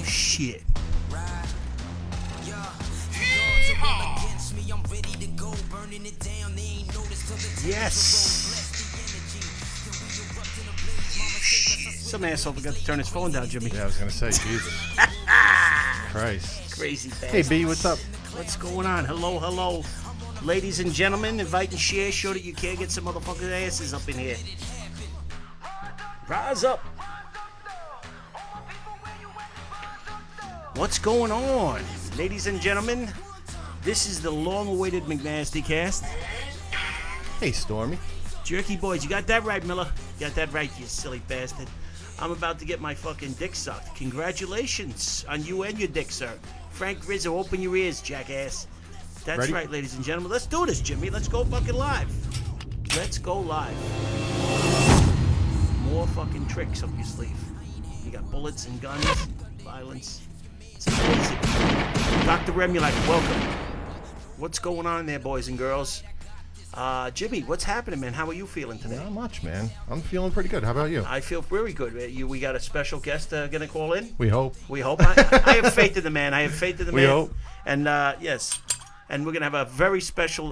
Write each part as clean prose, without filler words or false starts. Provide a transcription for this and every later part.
shit. Yes. Some asshole forgot to turn his phone down, Jimmy. Yeah, I was going to say, Jesus. Christ. Crazy bastard. Hey, B, what's up? What's going on? Hello, hello. Ladies and gentlemen, invite and share. Show that you can get some motherfucking asses up in here. Rise up. What's going on? Ladies and gentlemen, this is the long-awaited McNasty Cast. Hey, Stormy. Jerky boys, you got that right, Miller. You got that right, you silly bastard. I'm about to get my fucking dick sucked. Congratulations on you and your dick, sir. Frank Rizzo, open your ears, jackass. That's Ready? right, ladies and gentlemen. Let's do this, Jimmy. Let's go fucking live. Let's go live. More fucking tricks up your sleeve. You got bullets and guns, violence. It's amazing. Dr. Remulak, welcome. What's going on there, boys and girls? Jimmy, what's happening, man? How are you feeling today? Not much, man. I'm feeling pretty good. How about you? I feel very good. We got a special guest going to call in? We hope. We hope. I have faith in the man. I have faith in the man. We hope. And, yes. And we're going to have a very special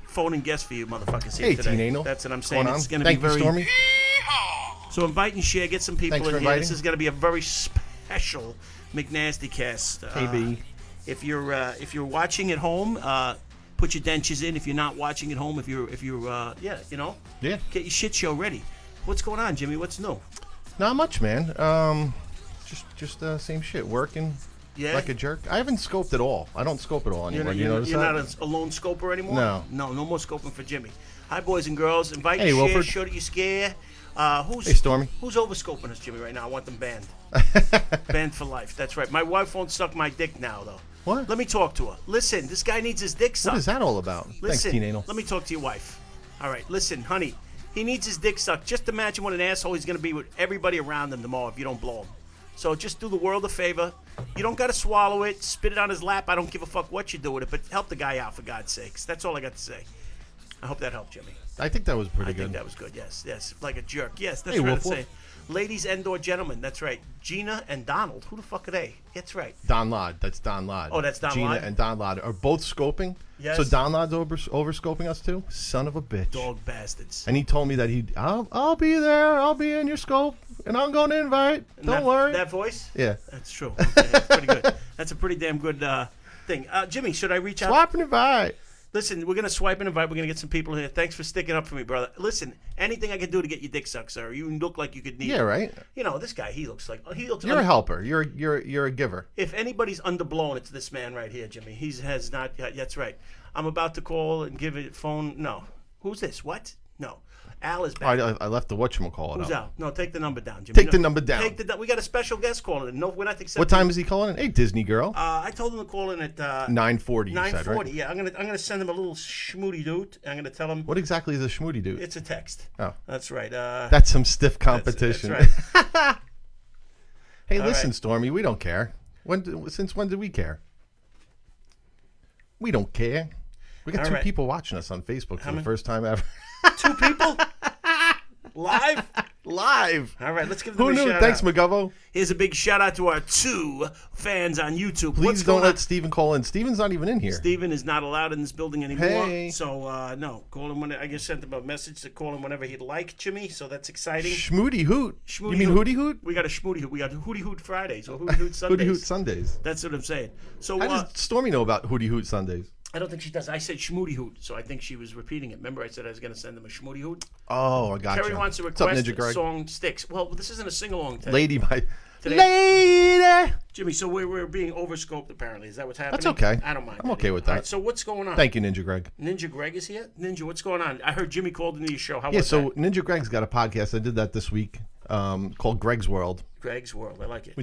phone-in guest for you, motherfuckers, here Hey, today. Teen Anal. That's what I'm saying. It's going to Thank be very... you, Stormy. So invite and share. Get some people Thanks for in here. inviting. This is going to be a very special McNasty Cast. Hey, B. If you're watching at home, put your dentures in. If you're not watching at home, if you're yeah, you know, Yeah. get your shit show ready. What's going on, Jimmy? What's new? Not much, man. Just same shit. Working Yeah. like a jerk. I haven't scoped at all. I don't scope at all anymore. You notice you're that? not a lone scoper anymore? No. No more scoping for Jimmy. Hi, boys and girls. Invite Hey, and share. Wilford. Show that you scare. Hey, Stormy. Who's over scoping us, Jimmy, right now? I want them banned. Banned for life. That's right. My wife won't suck my dick now, though. What? Let me talk to her. Listen, this guy needs his dick sucked. What is that all about? Thanks, Listen, Teen Anal. let me talk to your wife. All right, listen, honey. He needs his dick sucked. Just imagine what an asshole he's going to be with everybody around him tomorrow if you don't blow him. So just do the world a favor. You don't got to swallow it. Spit it on his lap. I don't give a fuck what you do with it, but help the guy out, for God's sakes. That's all I got to say. I hope that helped, Jimmy. I think that was pretty I good. think that was good, yes. Like a jerk. Yes, that's Hey, right Wolf, to Wolf. say. Ladies and or gentlemen, that's right. Gina and Donald. Who the fuck are they? That's right. Don Lod. That's Don Lod. Oh, that's Don Gina Lod? and Don Lod are both scoping. Yes. So Don Lod's over scoping us too. Son of a bitch. Dog bastards. And he told me that I'll be there. I'll be in your scope, and I'm going to invite. Don't worry. That voice? Yeah. That's true. Okay, that's pretty good. That's a pretty damn good thing. Jimmy, should I reach out? Swap and invite. Listen, we're going to swipe and invite. We're going to get some people here. Thanks for sticking up for me, brother. Listen, anything I can do to get your dick sucked, sir. You look like you could need Yeah, it. right. You know, this guy, he looks. You're a helper. You're a giver. If anybody's underblown, it's this man right here, Jimmy. He has not. That's right. I'm about to call and give it phone. No. Who's this? What? No. Al is back. I left the whatchamacallit Who's out. Al? No, take the number down, Jimmy. Take the number down. We got a special guest calling in. No, we're not accepting. What time is he calling in? Hey, Disney girl. I told him to call in at 9:40. You said, 9:40. right? Yeah, I'm gonna send him a little schmoody dude. I'm gonna tell him What exactly is a schmoody dude? it's a text. Oh, That's right. that's some stiff competition. That's right. Hey, All listen, right. Stormy, we don't care. Since when did we care? We don't care. We got All two right. people watching us on Facebook for the many? first time ever. 2 people live. Live. All right, let's give them Who a knew? shout Thanks, out. McGovbo. Here's a big shout out to our 2 fans on YouTube. Please What's don't going on? let Steven call in. Steven's not even in here. Steven is not allowed in this building anymore. Hey. So, no. Call him when I just sent him a message to call him whenever he'd like, Jimmy. So that's exciting. Schmoody Hoot. Schmoody You mean Hoot. Hootie Hoot? We got a Schmoody Hoot. We got Hootie Hoot Fridays or Hootie Hoot Sundays. Hootie Hoot Sundays. That's what I'm saying. So, How does Stormy know about Hootie Hoot Sundays? I don't think she does. I said Schmoody Hoot, so I think she was repeating it. Remember I said I was going to send him a Schmoody Hoot? Oh, I got Kerry you. wants to What's up, request Ninja a Greg? song Sticks. Well, this isn't a sing-along today. Lady by... Today- Lady! Jimmy, so we're being overscoped apparently. Is that what's happening? That's okay. I don't mind. I'm that okay either. with that. All right, so what's going on? Thank you, Ninja Greg. Ninja Greg is here? Ninja, what's going on? I heard Jimmy called into your show. How Yeah, was so that? Ninja Greg's got a podcast. I did that this week called Greg's World. Greg's World. I like it.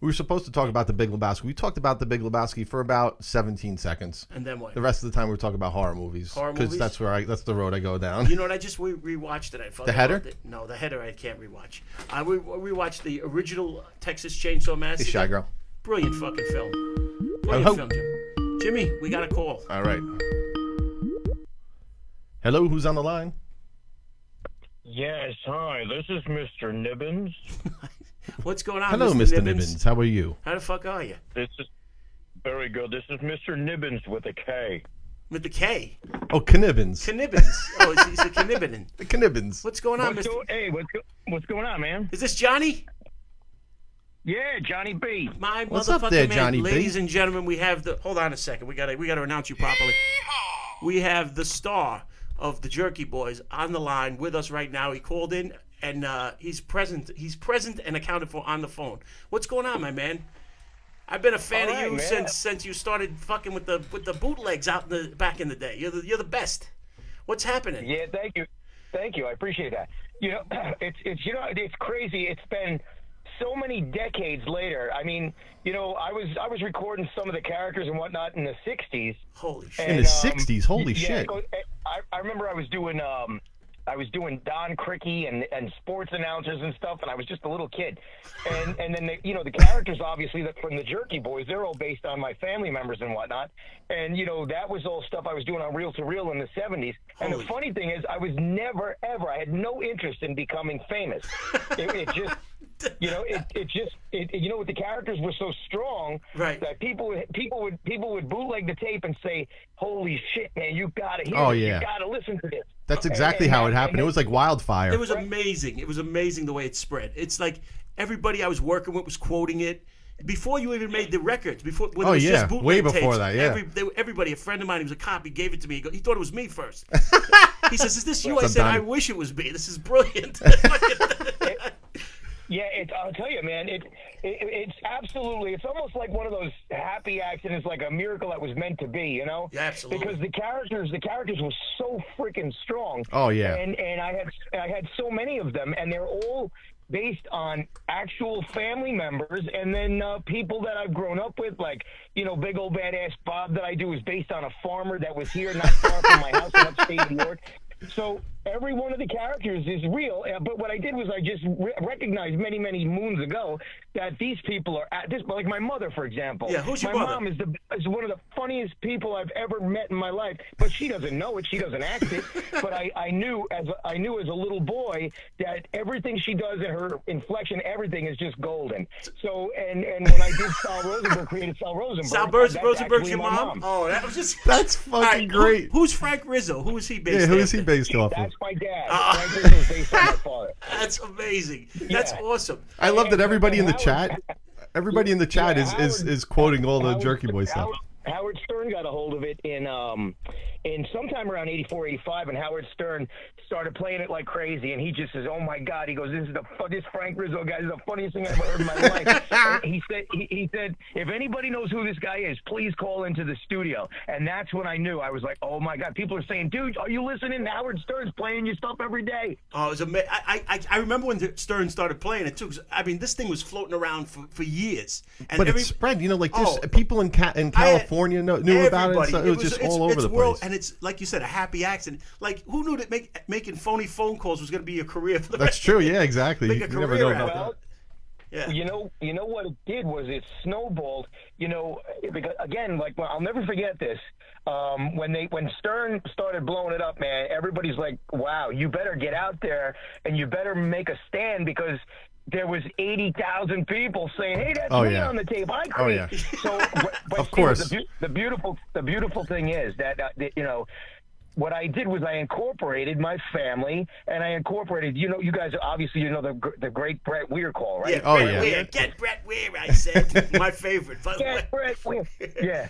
We were supposed to talk about The Big Lebowski. We talked about The Big Lebowski for about 17 seconds. And then what? The rest of the time we were talking about horror movies. Horror movies? Because that's the road I go down. You know what? I just rewatched it. I felt The Header? No, the Header I can't rewatch. I rewatched the original Texas Chainsaw Massacre. Hey, Shy Girl. Brilliant fucking film. Oh, Brilliant film, Jim. Jimmy, we got a call. All right. Hello, who's on the line? Yes, hi, this is Mr. Nibbins. What's going on, Hello, Mr. Nibbins. How are you? How the fuck are you? This is very good. This is Mr. Nibbins with a K. With the K. Oh, Knibbins. Knibbins. Oh, he's a Knibbin. The Knibbins. What's going on, Mr. Hey, what's going on, man? Is this Johnny? Yeah, Johnny B. My What's motherfucking up there, man. Johnny B? Ladies and gentlemen, we have the. Hold on a second. We gotta announce you properly. We have the star of the Jerky Boys on the line with us right now. He called in and he's present. He's present and accounted for on the phone. What's going on, my man? I've been a fan of you since you started fucking with the bootlegs out back in the day. You're the best. What's happening? Yeah, thank you. I appreciate that. You know, it's crazy. It's been so many decades later. I mean, you know, I was recording some of the characters and whatnot in the '60s. Holy shit! In the '60s, holy shit! I remember I was doing Don Cricky and sports announcers and stuff, and I was just a little kid. And then the characters obviously that from the Jerky Boys, they're all based on my family members and whatnot. And that was all stuff I was doing on Reel to Reel in the '70s. And the funny thing is, I was never ever. I had no interest in becoming famous. It just. The characters were so strong that people would bootleg the tape and say, "Holy shit, man, you gotta hear this. You gotta listen to this." That's exactly how it happened. It was like wildfire. It was amazing. It was amazing the way it spread. It's like everybody I was working with was quoting it before you even made the records. Before when it was just bootleg way before tapes, that. Yeah, everybody. A friend of mine, he was a cop. He gave it to me. He thought it was me first. He says, "Is this you?" I said, "I wish it was me. This is brilliant." Yeah, I'll tell you, man. It's absolutely. It's almost like one of those happy accidents, like a miracle that was meant to be. Yeah, absolutely. Because the characters were so freaking strong. Oh yeah. And I had so many of them, and they're all based on actual family members, and then people that I've grown up with, like big old badass Bob that I do is based on a farmer that was here not far from my house in upstate New York. So every one of the characters is real, but what I did was I just recognized many, many moons ago that these people are like my mother, for example. Yeah, who's your mother? My mom is one of the funniest people I've ever met in my life, but she doesn't know it. She doesn't act it. But I knew as a little boy that everything she does and her inflection, everything is just golden. So and when I did Sal Rosenberg, created Sal Rosenberg. Sal Rosenberg's your mom? Oh, that was just that's fucking great. Who's Frank Rizzo? Who is he based? Yeah, who is he based off of? That's my dad. Frank Rizzo is based on my father. That's amazing. That's awesome. I love that everybody in the chat. Everybody in the chat is quoting all the Jerky Boy stuff. Howard Stern got a hold of it in sometime around 84, 85, and Howard Stern started playing it like crazy, and he just says, "Oh my God!" He goes, "This Frank Rizzo guy is the funniest thing I've ever heard in my life." And he said, "If anybody knows who this guy is, please call into the studio." And that's when I knew. I was like, "Oh my God!" People are saying, "Dude, are you listening? Howard Stern's playing your stuff every day." Oh, it was amazing. I remember when Stern started playing it too. I mean, this thing was floating around for years, and but it spread. People in California knew about it. So it was just all over the place. And it's like you said, a happy accident. Like who knew that making phony phone calls was going to be a career? For the That's true. Yeah, exactly. You never know about that. Yeah. You know what it did was it snowballed. Because again, I'll never forget this. When Stern started blowing it up, man, everybody's like, "Wow, you better get out there and you better make a stand," because there was 80,000 people saying, "Hey, that's me on the tape. I create." Oh, yeah. So, but of course, the beautiful thing is that what I did was I incorporated my family, and I incorporated. You guys obviously the great Brett Weir call, right? Yeah, Brett Weir. Get Brett Weir. I said my favorite. Get Brett Weir. Yeah.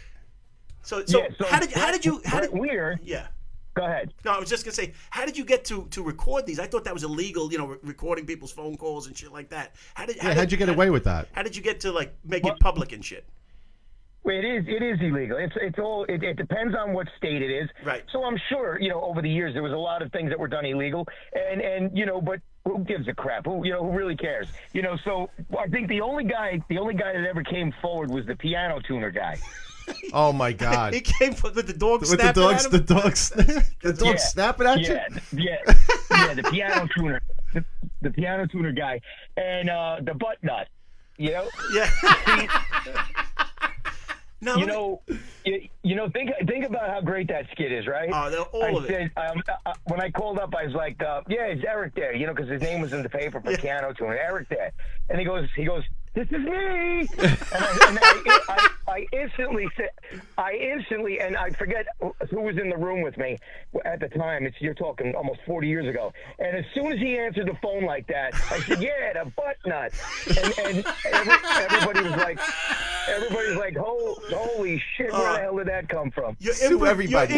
So how did Brett Weir? Yeah. Go ahead. No, I was just gonna say, how did you get to record these? I thought that was illegal, recording people's phone calls and shit like that. How'd you get away with that? How did you get to make it public and shit? It is illegal. It depends on what state it is. Right. So I'm sure over the years there was a lot of things that were done illegal, and but who gives a crap? Who really cares? So I think the only guy that ever came forward was the piano tuner guy. Oh my God! He came with the dog with snapping the dogs, at him? the dog snapping at you. Yeah, the piano tuner, the piano tuner guy, and the butt nut. Yeah. No, think about how great that skit is, right? Oh, they're all of it. When I called up, I was like, "Yeah, is Eric there?" You know, because his name was in the paper for piano to him. Eric there, and he goes, "This is me," and I instantly, and I forget who was in the room with me at the time. You're talking almost 40 years ago. And as soon as he answered the phone like that, I said, "Yeah, the butt nut," and everybody was like, "Holy shit, where the hell did that come from?" Your everybody.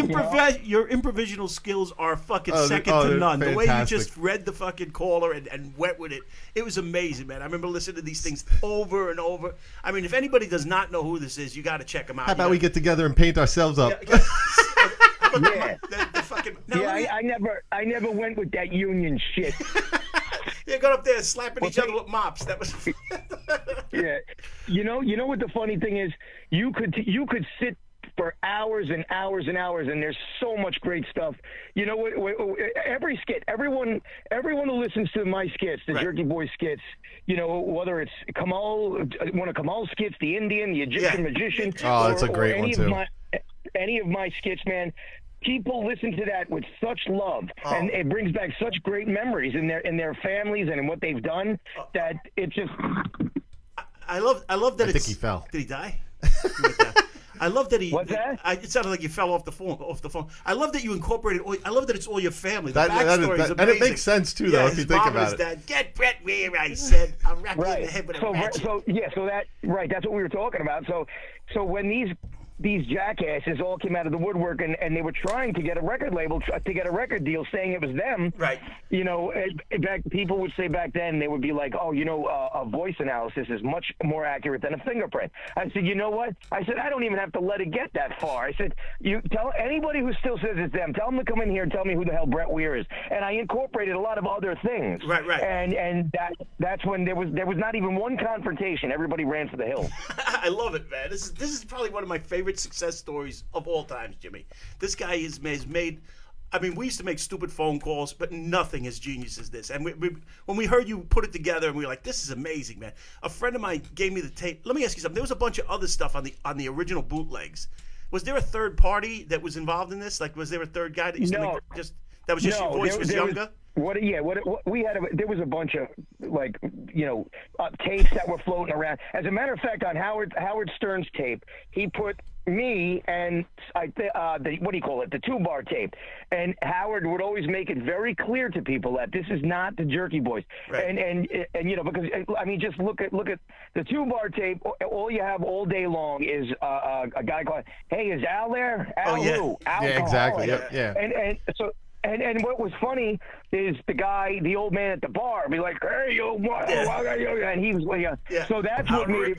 Your improvisational skills are fucking second to none. The way you just read the fucking caller and went with it, it was amazing, man. I remember listening to these things over and over. I mean, if anybody does not know who this is, you got to check them out. How about we get together and paint ourselves up? Yeah. I never went with that union shit. You got up there slapping each other with mops. That was. Yeah, you know what the funny thing is? You could sit for hours and hours and hours, and there's so much great stuff. You know what? Every skit, everyone who listens to my skits, the Jerky Boy skits, you know, whether it's one of Kamal's skits, the Indian, the Egyptian magician. Oh, that's a great one too. Any of my skits, man. People listen to that with such love, and it brings back such great memories in their families and in what they've done. That it just. I love that. I think he fell. Did he die? I love that he. What's that? It sounded like you fell off the phone. I love that you incorporated. I love that it's all your family. The backstory is amazing. And it makes sense too, though, if you think about it. Dad, get Brett where I said, I'm wrapping in the head with a ratchet. That's what we were talking about. So when these jackasses all came out of the woodwork and they were trying to get a record label, to get a record deal, saying it was them. Right. You know, people would say back then, they would be like, "Oh, you know, a voice analysis is much more accurate than a fingerprint." I said, "You know what?" I said, "I don't even have to let it get that far." I said, "You tell anybody who still says it's them, tell them to come in here and tell me who the hell Brett Weir is." And I incorporated a lot of other things. Right. And that's when there was not even one confrontation. Everybody ran for the hills. I love it, man. This is probably one of my favorite success stories of all times, Jimmy. This guy has made. I mean, we used to make stupid phone calls, but nothing as genius as this. And when we heard you put it together, and we were like, "This is amazing, man." A friend of mine gave me the tape. Let me ask you something. There was a bunch of other stuff on the original bootlegs. Was there a third party that was involved in this? Like, was there a third guy that used to make that was just your voice was younger? There was a bunch of tapes that were floating around. As a matter of fact, on Howard Stern's tape, he put me and the 2-bar tape, and Howard would always make it very clear to people that this is not the Jerky Boys. Right. And you know, because I mean, just look at the 2-bar tape. All you have all day long is a guy going, "Hey, is Al there? Al who? Al, yeah, exactly. Yeah. And what was funny is the old man at the bar, be like, "Hey, yo, and he was So that's what made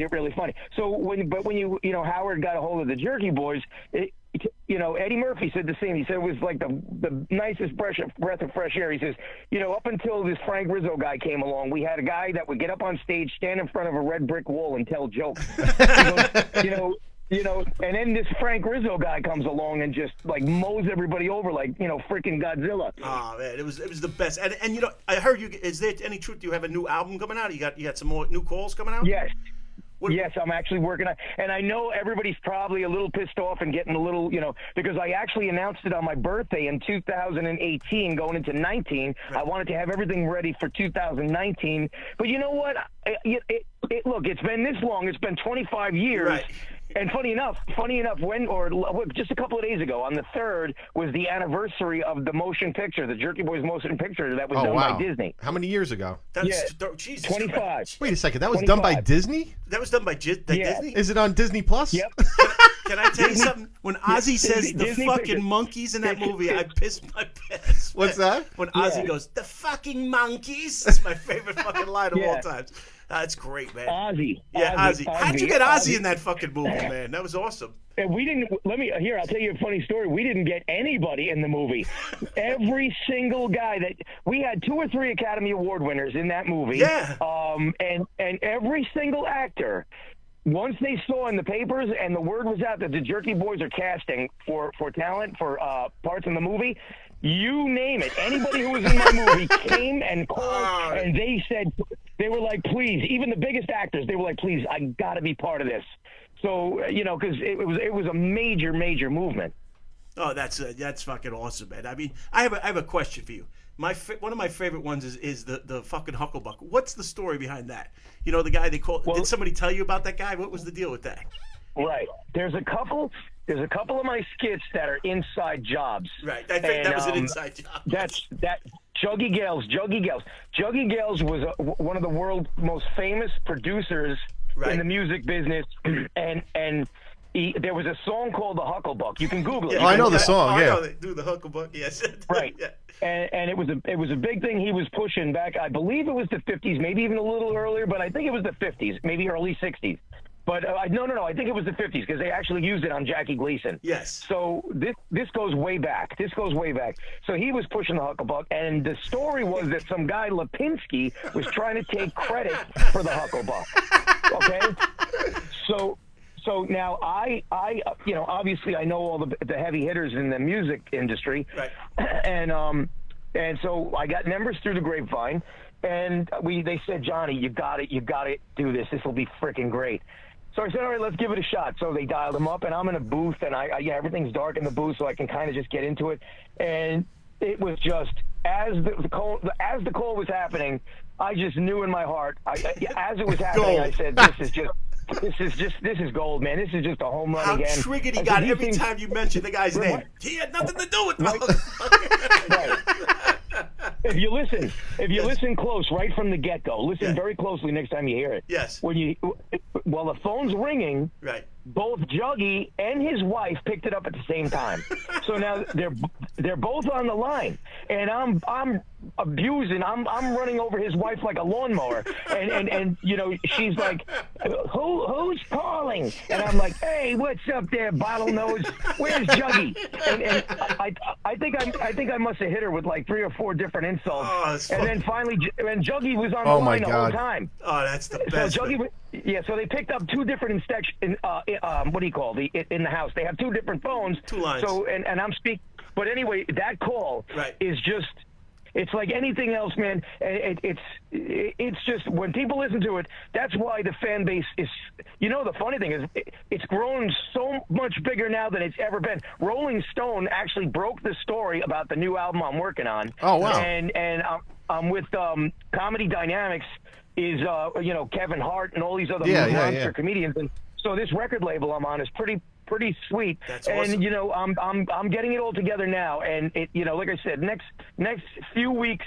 it really funny. So when Howard got a hold of the Jerky Boys, Eddie Murphy said the same. He said it was like the nicest breath of fresh air. He says, up until this Frank Rizzo guy came along, we had a guy that would get up on stage, stand in front of a red brick wall, and tell jokes. And then this Frank Rizzo guy comes along and just like mows everybody over like, freaking Godzilla. Oh man, it was the best. And I heard you. Is there any truth? You have a new album coming out? You got some more new calls coming out? Yes. Yes, I'm actually working on, and I know everybody's probably a little pissed off and getting a little, because I actually announced it on my birthday in 2018, going into 19. Right. I wanted to have everything ready for 2019, but you know what? Look, it's been this long. It's been 25 years. Right. And funny enough, just a couple of days ago, on the 3rd, was the anniversary of the motion picture, the Jerky Boys motion picture that was done by Disney. How many years ago? Jesus 25. Christ. Wait a second, that was 25. done by Disney? That was done by Disney? Is it on Disney Plus? Yep. Can I tell you something? When Ozzy says the fucking monkeys in that movie, I piss my pants. What's that? When Ozzy goes, "The fucking monkeys." It's my favorite fucking line of all times. That's great, man. Ozzy. Ozzy. How'd you get Ozzy in that fucking movie, man? That was awesome. And we didn't. I'll tell you a funny story. We didn't get anybody in the movie. Every single guy we had 2 or 3 Academy Award winners in that movie. Yeah. And every single actor, once they saw in the papers and the word was out that the Jerky Boys are casting for talent for parts in the movie, you name it. Anybody who was in my movie came and called, and they said, they were like, "Please," even the biggest actors, they were like, "Please, I got to be part of this." So because it was a major movement. Oh, that's fucking awesome, man. I mean, I have a question for you. One of my favorite ones is the fucking Hucklebuck. What's the story behind that? You know, the guy they call. Did somebody tell you about that guy? What was the deal with that? Right. There's a couple of my skits that are inside jobs. Right. I think that was an inside job. That's Juggy Gales. Juggy Gales was one of the world's most famous producers in the music business, and there was a song called the Hucklebuck. You can Google it. Oh, I know the song. Yeah. I know they do the Hucklebuck. Yes. Right. Yeah. And it was a big thing he was pushing back. I believe it was the 50s, maybe even a little earlier, but I think it was the 50s, maybe early 60s. But no, I think it was the 50s because they actually used it on Jackie Gleason. Yes. So this goes way back. So he was pushing the Hucklebuck, and the story was that some guy Lipinski was trying to take credit for the Hucklebuck. Okay. So now I obviously I know all the heavy hitters in the music industry, right? And so I got numbers through the grapevine, and they said, Johnny, you got to do this. This will be freaking great. So I said, all right, let's give it a shot. So they dialed him up, and I'm in a booth, and everything's dark in the booth, so I can kind of just get into it. And it was just as the call was happening, I just knew in my heart. As it was happening, I said, this is gold, man. This is just a home run again. How triggered he got every time you mentioned the guy's name. He had nothing to do with it. Right. If you listen close right from the get-go, listen very closely next time you hear it. Yes. While the phone's ringing, right, both Juggy and his wife picked it up at the same time. So now they're both on the line, and I'm abusing. I'm running over his wife like a lawnmower, and she's like, who's calling? And I'm like, hey, what's up there, bottlenose? Where's Juggy? And I think I must have hit her with like 3 or 4 different insults. Oh, and then finally, and Juggy was on the line the whole time. Oh, that's the best. So Juggy, so they picked up 2 different in the house. They have 2 different phones. 2 lines. So and I'm speaking. But anyway, that call is just. It's like anything else, man. It's just when people listen to it, that's why the fan base is. The funny thing is, it's grown so much bigger now than it's ever been. Rolling Stone actually broke the story about the new album I'm working on. Oh wow! And I'm with Comedy Dynamics is Kevin Hart and all these other monster comedians, and so this record label I'm on is pretty sweet. That's awesome. And I'm getting it all together now, and it like I said, next few weeks,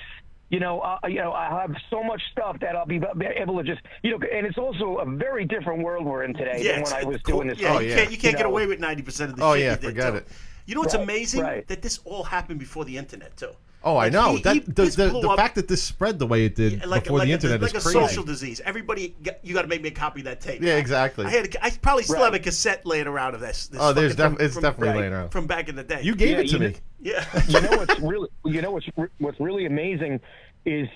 I have so much stuff that I'll be able to just and it's also a very different world we're in today than when I was doing this. Yeah, you can't get away with 90% of the shit. Oh yeah, you did, forget it. You know what's amazing? That this all happened before the internet too. Oh, I know. The fact that this spread the way it did before the internet is crazy. Like a social disease. Everybody, you got to make me a copy of that tape. Yeah, exactly. I probably still have a cassette laying around of this. Oh, it's definitely laying around from back in the day. You gave it to me. Yeah. What's really amazing is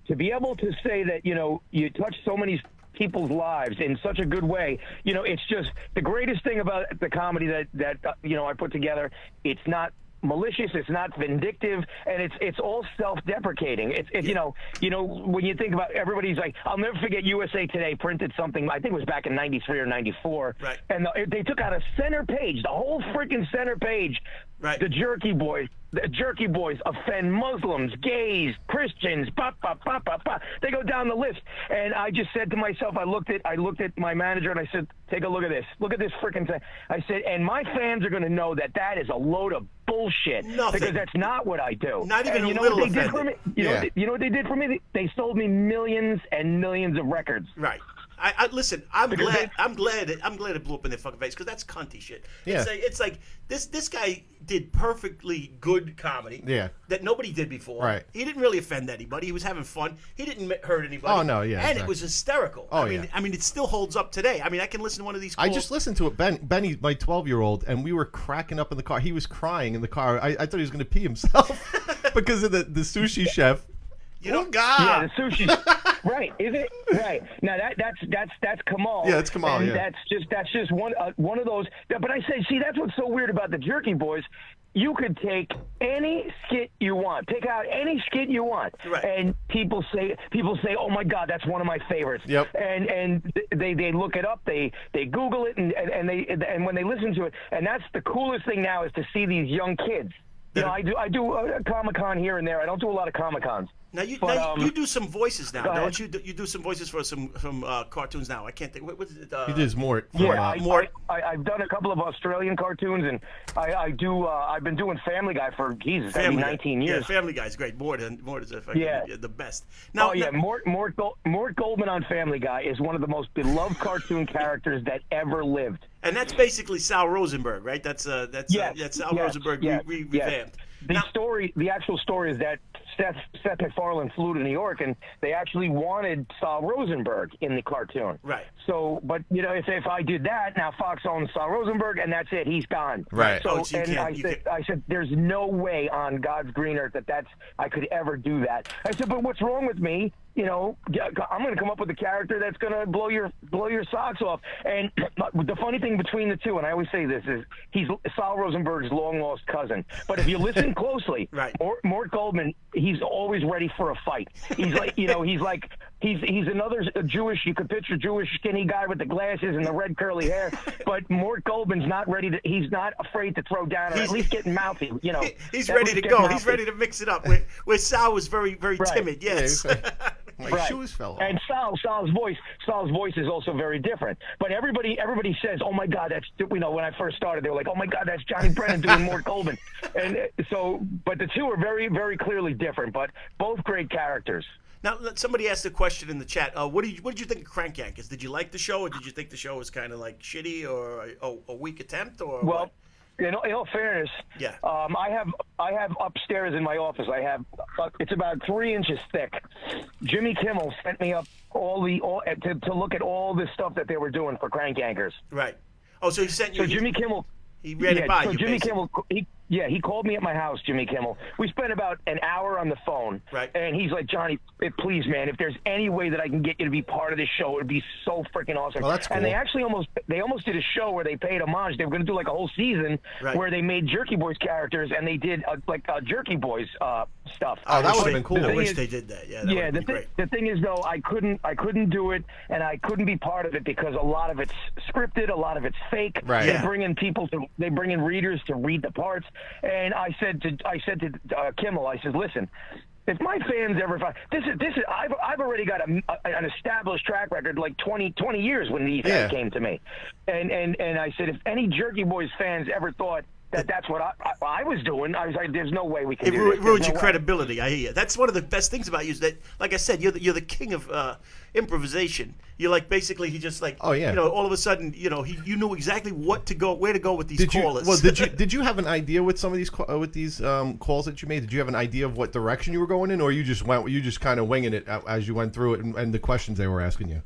to be able to say that you touch so many people's lives in such a good way. It's just the greatest thing about the comedy that I put together. It's not malicious, it's not vindictive, and it's all self-deprecating. It's when you think about everybody's like, I'll never forget USA Today printed something, I think it was back in 93 or 94, right, and they took out a center page, the whole freaking center page, right, the Jerky Boys offend Muslims, gays, Christians, they go down the list. And I just said to myself, I looked at my manager and I said, take a look at this freaking thing. I said, and my fans are going to know that is a load of bullshit. Nothing. Because that's not what I do. Not even and a little what they did for me? You know what they did for me? They sold me millions and millions of records. Right. Listen. I'm glad it blew up in their fucking face because that's cunty shit. Yeah. It's like this guy did perfectly good comedy. Yeah. That nobody did before. Right. He didn't really offend anybody. He was having fun. He didn't hurt anybody. Oh no, yeah. And it was hysterical. Oh, I mean, it still holds up today. I mean, I can listen to one of these. I just listened to it. Benny, my 12-year-old, and we were cracking up in the car. He was crying in the car. I thought he was going to pee himself because of the sushi chef. God. Yeah, the sushi. Right, is it? Right. Now that's Kamal. Yeah, it's Kamal. And yeah. That's just one of those. But I say, see, that's what's so weird about the Jerky Boys. you could take any skit you want, pick out any skit you want, right. and people say, "Oh my God, that's one of my favorites." Yep. And they look it up, they Google it, and when they listen to it, and that's the coolest thing now is to see these young kids. You know, I do a Comic-Con here and there. I don't do a lot of Comic-Cons. Now you do some voices now, don't you? You do some voices for some cartoons now. I can't think. What is it? He does more. Yeah, Mort. I've done a couple of Australian cartoons, and I've been doing Family Guy for 19 years. Yeah, Family Guy's great. Mort is the best. Now, Mort Goldman on Family Guy is one of the most beloved cartoon characters that ever lived. And that's basically Sal Rosenberg, right? That's Sal Rosenberg revamped. The actual story is that Seth MacFarlane flew to New York, and they actually wanted Sal Rosenberg in the cartoon. Right. So, but you know, if I did that, now Fox owns Sal Rosenberg, and that's it. He's gone. Right. So, I said, there's no way on God's green earth that I could ever do that. I said, but what's wrong with me? You know, I'm going to come up with a character that's going to blow your socks off. And the funny thing between the two, and I always say this, is he's Sal Rosenberg's long-lost cousin. But if you listen closely, right. Mort Goldman, he's always ready for a fight. He's like, you know, he's another Jewish, you could picture Jewish skinny guy with the glasses and the red curly hair. But Mort Goldman's not ready he's not afraid to throw down or at least get mouthy, you know. He's ready to go. Mouthy. He's ready to mix it up. Where Sal was very, very timid, yes. My shoes fell off. And Sal's voice is also very different. But everybody says, "Oh my God, that's," you know, when I first started, they were like, "Oh my God, that's Johnny Brennan doing Mort Goldman." And so, but the two are very, very clearly different, but both great characters. Now, somebody asked a question in the chat. What did you think of Crank Yankers? Did you like the show, or did you think the show was kind of like shitty or a weak attempt, or well? What? In all fairness, yeah. I have upstairs in my office. I have it's about 3 inches thick. Jimmy Kimmel sent me up to look at all this stuff that they were doing for Crank Yankers. Right. Oh, so he sent you. So Jimmy Kimmel. He ran it by so you. Jimmy Kimmel. He called me at my house, Jimmy Kimmel. We spent about an hour on the phone. Right. And he's like, "Johnny, please, man, if there's any way that I can get you to be part of this show, it would be so freaking awesome." Well, that's cool. And they actually almost did a show where they paid homage. They were going to do like a whole season where they made Jerky Boys characters and they did Jerky Boys stuff. Oh, that would have been cool. I wish they did that. Yeah. The thing is though, I couldn't do it, and I couldn't be part of it because a lot of it's scripted, a lot of it's fake. Right. They bring in readers to read the parts, and I said to Kimmel, I said, "Listen, if my fans ever find this is I've already got an established track record, like 20 years when these guys came to me, and I said, if any Jerky Boys fans ever thought that's what I was doing, I was like, there's no way we can do this. It ruins your credibility. I hear you. That's one of the best things about you is that, like I said, you're the king of improvisation. You're like basically he just like you know, all of a sudden, you know, you knew exactly where to go with these callers. Did you have an idea with some of these calls that you made? Did you have an idea of what direction you were going in, or you just kind of winging it as you went through it and the questions they were asking you?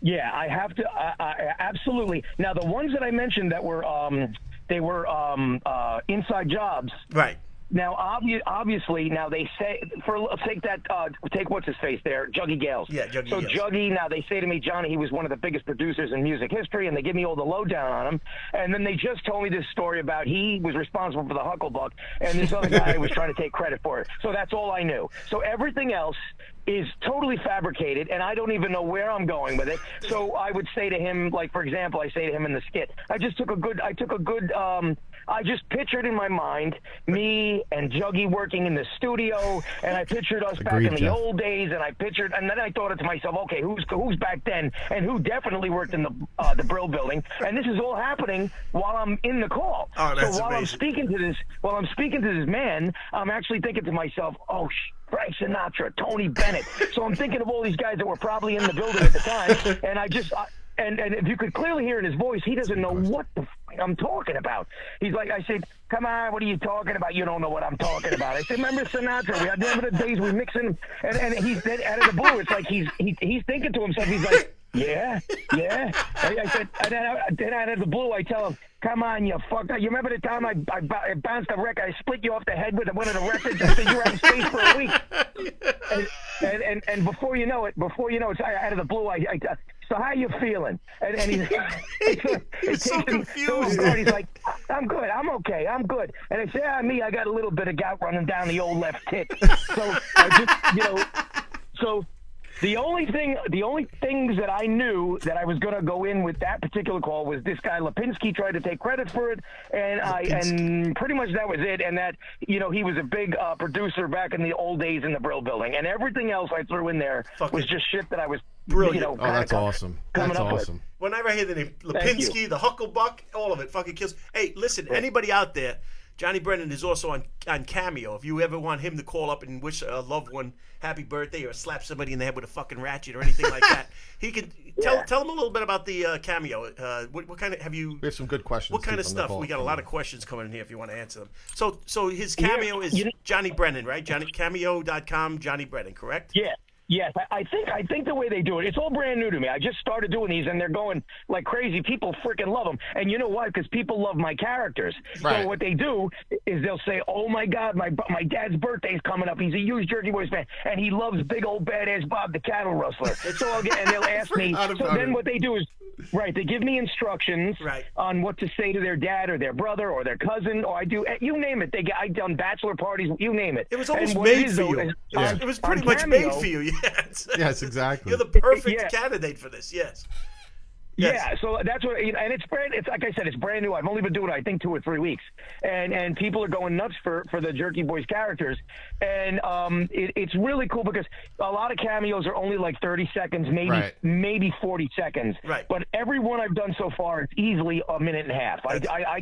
Yeah, I have to. I absolutely. Now the ones that I mentioned that were they were inside jobs. Right. Now, obviously, now they say take what's his face there, Juggy Gales. Yeah, Juggy. So Gales. Juggy, now they say to me, Johnny, he was one of the biggest producers in music history, and they give me all the lowdown on him. And then they just told me this story about he was responsible for the Hucklebuck, and this other guy was trying to take credit for it. So that's all I knew. So everything else is totally fabricated, and I don't even know where I'm going with it. So I would say to him, like, for example, I say to him in the skit, I just pictured in my mind me and Juggy working in the studio, and I pictured us back in the old days, and then I thought to myself, okay, who's back then, and who definitely worked in the Brill building, and this is all happening while I'm in the call. Oh, that's so while amazing. I'm speaking to this man, I'm actually thinking to myself, oh, Frank Sinatra, Tony Bennett. So I'm thinking of all these guys that were probably in the building at the time, and and if you could clearly hear in his voice, he doesn't know what the fuck I'm talking about. He's like, I said, come on, what are you talking about? You don't know what I'm talking about. I said, remember Sinatra? Remember the days we mixing? And he's then out of the blue. It's like he's thinking to himself. He's like, yeah. I said, and then out of the blue, I tell him, come on, you fucker. You remember the time I bounced a record? I split you off the head with one of the records. I said, you were out of space for a week. and before you know it, it's out of the blue. So how you feeling? And he's so confused. He's like, I'm good. I'm okay. I'm good. And I say, me, I got a little bit of gout running down the old left tit. So I just, so the only things that I knew that I was going to go in with that particular call was this guy Lipinski tried to take credit for it, and pretty much that was it. And that he was a big producer back in the old days in the Brill Building, and everything else I threw in there was just shit that I was brilliant. Oh, that's awesome. That's awesome. Whenever I hear the name Lipinski, the Hucklebuck, all of it fucking kills. Hey, listen, anybody out there, Johnny Brennan is also on Cameo. If you ever want him to call up and wish a loved one happy birthday or slap somebody in the head with a fucking ratchet or anything like that, he can tell him a little bit about the Cameo. What kind of have you? We have some good questions. What kind of stuff? We got a lot of questions coming in here if you want to answer them. So his Cameo is Johnny Brennan, right? Cameo.com, Johnny Brennan, correct? Yeah. Yes, I think the way they do it, it's all brand new to me. I just started doing these, and they're going like crazy. People freaking love them. And you know why? Because people love my characters. Right. So what they do is they'll say, oh, my God, my dad's birthday's coming up. He's a huge Jersey Boys fan, and he loves big old badass Bob the cattle rustler. So they'll ask me. So then what they do is, they give me instructions on what to say to their dad or their brother or their cousin, or you name it. I've done bachelor parties, you name it. It was almost made for you. It was pretty much made for you. Yes, exactly. You're the perfect candidate for this. Yes. Yeah, so that's what, and it's like I said, it's brand new. I've only been doing it, I think, 2 or 3 weeks, and people are going nuts for the Jerky Boys characters, and it's really cool because a lot of cameos are only like 30 seconds, maybe 40 seconds. Right. But every one I've done so far, it's easily a minute and a half. I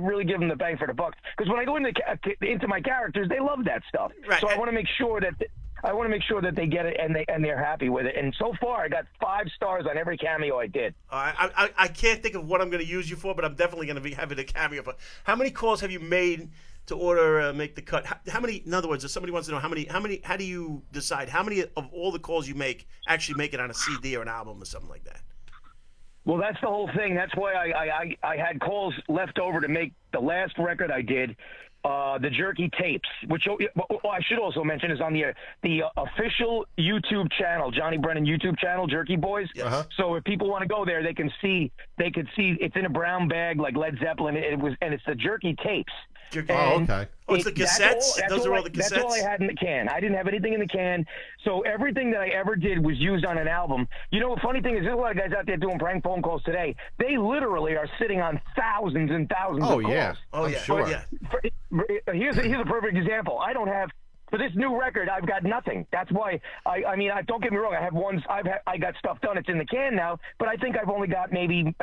really give them the bang for the buck because when I go into my characters, they love that stuff. Right. So I want to make sure that they get it and they're happy with it. And so far, I got 5 stars on every cameo I did. I can't think of what I'm going to use you for, but I'm definitely going to be having a cameo for. How many calls have you made to order make the cut? How many? In other words, if somebody wants to know how many? How do you decide how many of all the calls you make actually make it on a CD or an album or something like that? Well, that's the whole thing. That's why I had calls left over to make the last record I did. The Jerky Tapes, which I should also mention is on the official YouTube channel, Johnny Brennan YouTube channel, Jerky Boys. Yes. So if people want to go there, they could see it's in a brown bag like Led Zeppelin. It's the Jerky Tapes. Okay. Oh, it's the cassettes? Those are all the cassettes? That's all I had in the can. I didn't have anything in the can. So everything that I ever did was used on an album. You know, the funny thing is there's a lot of guys out there doing prank phone calls today. They literally are sitting on thousands and thousands of calls. Oh, yeah. Sure. Yeah. Here's a perfect example. I don't have... For this new record, I've got nothing. That's why don't get me wrong. I got stuff done. It's in the can now, but I think I've only got maybe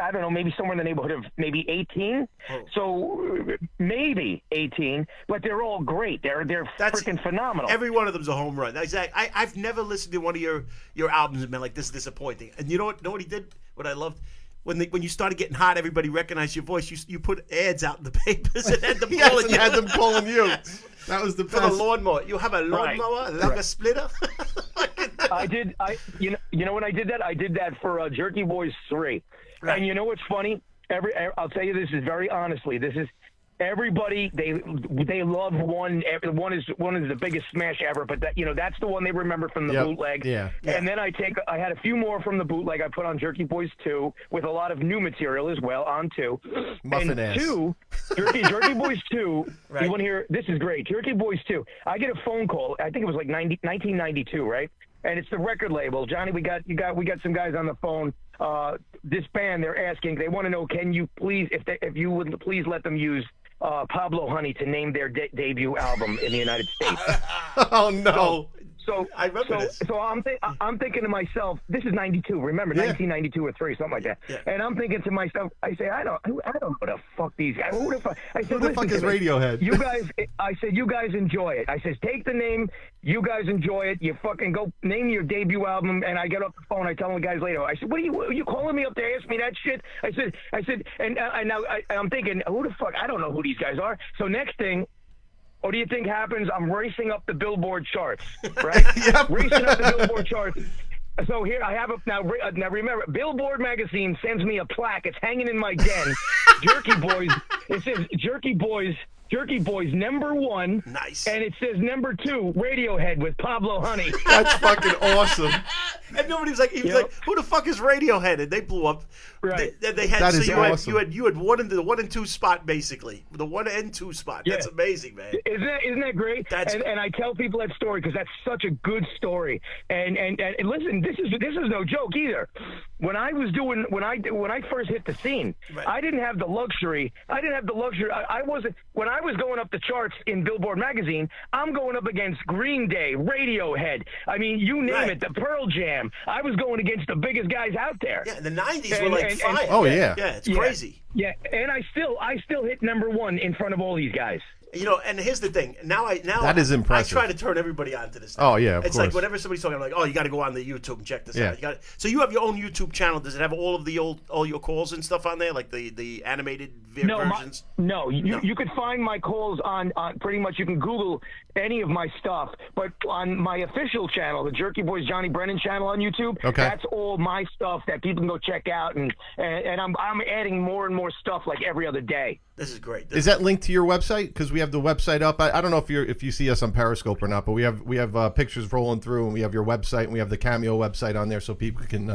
somewhere in the neighborhood of maybe 18. Oh. So maybe 18, but they're all great. They're freaking phenomenal. Every one of them's a home run. Exactly. I've never listened to one of your albums and been like, this is disappointing. And you know what he did? What I loved. When you started getting hot, everybody recognized your voice. You put ads out in the papers and had them calling you. Had them calling you. That was the best. For the lawnmower. You have a lawnmower, like a splitter. You know when I did that? I did that for Jerky Boys 3. Right. And you know what's funny? I'll tell you this is very honestly. This is everybody. They love one. One is the biggest smash ever. But that's the one they remember from the bootleg. Yeah. And then I had a few more from the bootleg. I put on Jerky Boys 2 with a lot of new material as well on 2. Muffin and ass. 2, Jerky Boys 2. Right. You want to hear? This is great. Jerky Boys 2. I get a phone call. I think it was like 1992, right? And it's the record label. Johnny, we got some guys on the phone. This band, they're asking. They want to know, can you please, if you would please let them use Pablo Honey to name their debut album in the United States. Oh no! So I remember this. So I'm thinking to myself, this is 92. Remember, 1992 or 3, something like that. Yeah. And I'm thinking to myself, I say, I don't know what the fuck these guys. Who the fuck? I said, Who the fuck is Radiohead? You guys. I said, you guys enjoy it. I said, take the name. You guys enjoy it. You fucking go name your debut album. And I get off the phone. I tell the guys later. I said, what are you calling me up to ask me that shit? I said, and now I'm thinking, who the fuck? I don't know who these guys are. So next thing. What do you think happens? I'm racing up the Billboard charts, right? Yep. Racing up the Billboard charts. So here I have now remember, Billboard magazine sends me a plaque. It's hanging in my den. Jerky Boys. It says Jerky Boys Jerky Boys #1. Nice. And it says #2, Radiohead with Pablo Honey. That's fucking awesome. And nobody was like, he was like, who the fuck is Radiohead? And they blew up. Right. They had, That so is you awesome. had the 1 and 2 spot, basically. The 1 and 2 spot. Yeah. That's amazing, man. Isn't that great? And I tell people that story because that's such a good story. And listen, this is no joke either. When I first hit the scene, Right. I didn't have the luxury. I wasn't when I was going up the charts in Billboard magazine. I'm going up against Green Day, Radiohead. I mean, you name Right. it, the Pearl Jam. I was going against the biggest guys out there. Yeah, the 90s were like fire. Oh, yeah. Yeah, it's crazy. Yeah, and I still hit #1 in front of all these guys. You know, and here's the thing. That is impressive. I try to turn everybody on to this. Oh, yeah, of it's course. like whenever somebody's talking, I'm like, oh, you got to go on the YouTube and check this Yeah. out. So you have your own YouTube channel. Does it have all your calls and stuff on there, like the animated versions? You could find my calls on pretty much. You can Google any of my stuff, but on my official channel, the Jerky Boys Johnny Brennan channel on YouTube, that's all my stuff that people can go check out, and I'm adding more and more stuff like every other day. This is great. Is that linked to your website? Because we have the website up. I don't know if you see us on Periscope or not, but we have pictures rolling through, and we have your website, and we have the Cameo website on there, so people can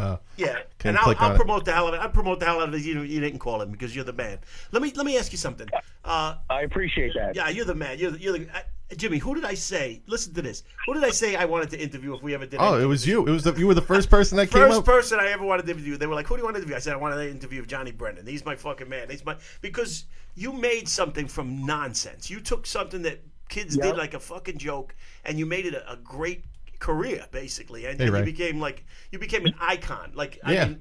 and I'll promote the hell of it. I'll promote the hell out of it. You didn't call him because you're the man. Let me ask you something. I appreciate that. Yeah, you're the man. You're the Jimmy. Who did I say? Listen to this. Who did I say I wanted to interview if we ever did? Oh, it was you. You were the first person that came up. First person I ever wanted to interview. They were like, "Who do you want to interview?" I said, "I wanted to interview Johnny Brennan. He's my fucking man. Because you made something from nonsense. You took something that kids did like a fucking joke, and you made it a great career, basically. And you became an icon. I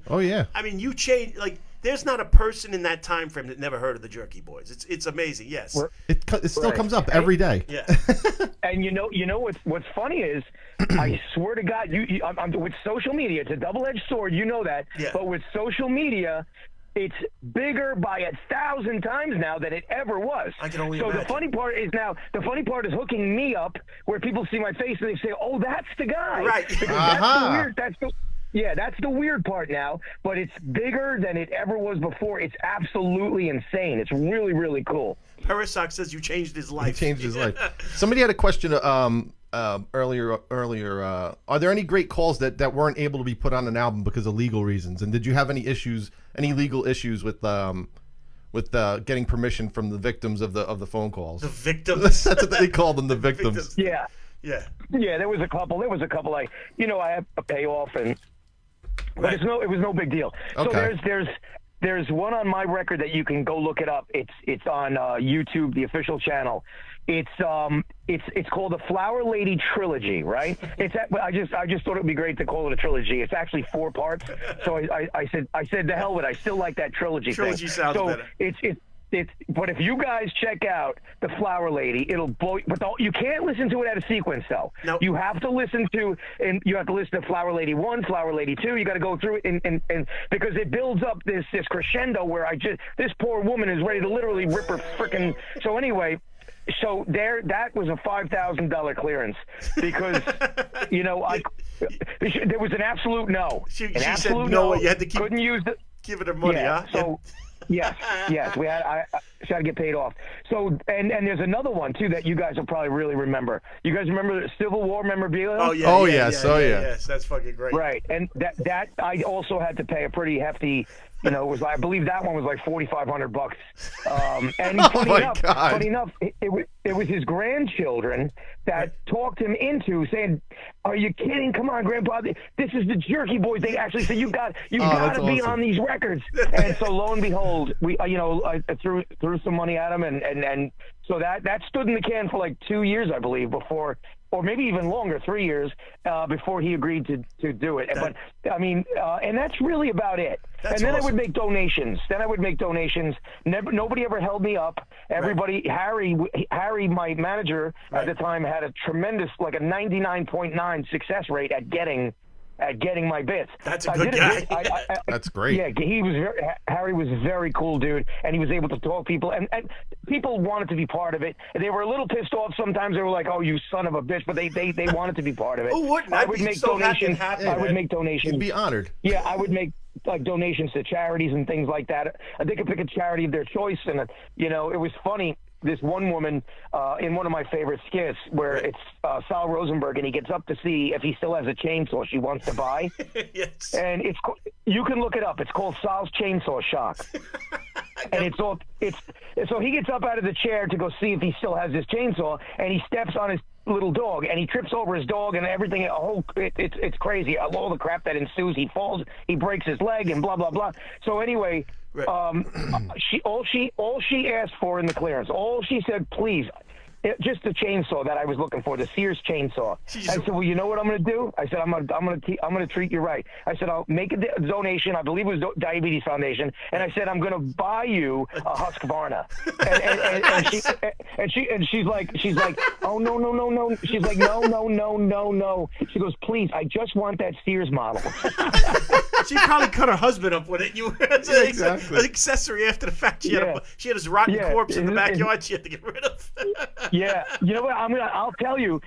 mean, you changed. Like, there's not a person in that time frame that never heard of the Jerky Boys. It's amazing. Yes, it still comes up every day. Yeah. And you know what's funny is, I swear to God, I'm with social media, it's a double-edged sword. You know that. Yeah. But with social media, it's bigger by 1,000 times now than it ever was. I can only imagine. imagine. The funny part is hooking me up where people see my face and they say, "Oh, that's the guy." Right. Because that's the weird part now, but it's bigger than it ever was before. It's absolutely insane. It's really, really cool. Perisoc says you changed his life. He changed his life. Somebody had a question earlier. Are there any great calls that weren't able to be put on an album because of legal reasons? And did you have any legal issues with getting permission from the victims of the phone calls? The victims. That's what they call them, the victims. Yeah. Yeah. Yeah, there was a couple. I had a payoff, but it was no big deal. Okay. So there's one on my record that you can go look it up. It's on YouTube, the official channel. It's called the Flower Lady Trilogy, right? I just thought it would be great to call it a trilogy. It's actually 4 parts. So I said the hell with it. I still like that trilogy thing. Sounds better. But if you guys check out the Flower Lady, it'll blow. But you can't listen to it out of sequence, though. No. You have to listen to Flower Lady 1, Flower Lady 2. You got to go through it, and because it builds up this crescendo where this poor woman is ready to literally rip her freaking. So anyway. So that was a $5,000 clearance because, there was an absolute no. She said no. You had to couldn't use the. Giving her money, yeah, huh? So, yes, she had to get paid off. So, and there's another one too that you guys will probably really remember. You guys remember the Civil War memorabilia? Oh yeah. Yes, that's fucking great. Right, and that I also had to pay a pretty hefty. It was I believe that one was like $4,500. And funny enough, it was his grandchildren that talked him into saying, "Are you kidding? Come on, Grandpa! This is the Jerky Boys." They actually said, "You got to be on these records." And so lo and behold, I threw some money at him, and so that stood in the can for like 2 years, I believe, before. Or maybe even longer, 3 years, before he agreed to do it. But I mean, and that's really about it. And then awesome. I would make donations. Nobody ever held me up. Everybody, right. Harry, my manager at the time, had a tremendous, like a 99.9 success rate at getting my bits. That's a good guy. That's great. Yeah, Harry was very cool, dude, and he was able to talk people, and people wanted to be part of it. They were a little pissed off sometimes. They were like, "Oh, you son of a bitch," but they wanted to be part of it. Who wouldn't? I would make donations. I would make donations. You'd be honored. Yeah, I would make like donations to charities and things like that. They could pick a charity of their choice, and it was funny. this one woman in one of my favorite skits where it's Sal Rosenberg, and he gets up to see if he still has a chainsaw she wants to buy. Yes. And you can look it up. It's called Sal's Chainsaw Shock. And so he gets up out of the chair to go see if he still has his chainsaw, and he steps on his little dog, and he trips over his dog and everything. It's crazy. All the crap that ensues. He falls, he breaks his leg, and blah blah blah. So anyway, right. all she asked for in the clearance, all she said, please. Just the chainsaw that I was looking for, the Sears chainsaw. I said, well, you know what I'm going to do? I said, I'm going to treat you right. I said, I'll make a donation. I believe it was Diabetes Foundation, and I said, I'm going to buy you a Husqvarna. And she's like, oh no. She's like, no. She goes, please, I just want that Sears model. She probably cut her husband up with it. Exactly. An accessory after the fact. She had his rotten corpse in the backyard. She had to get rid of. Yeah, you know what? I'm gonna tell you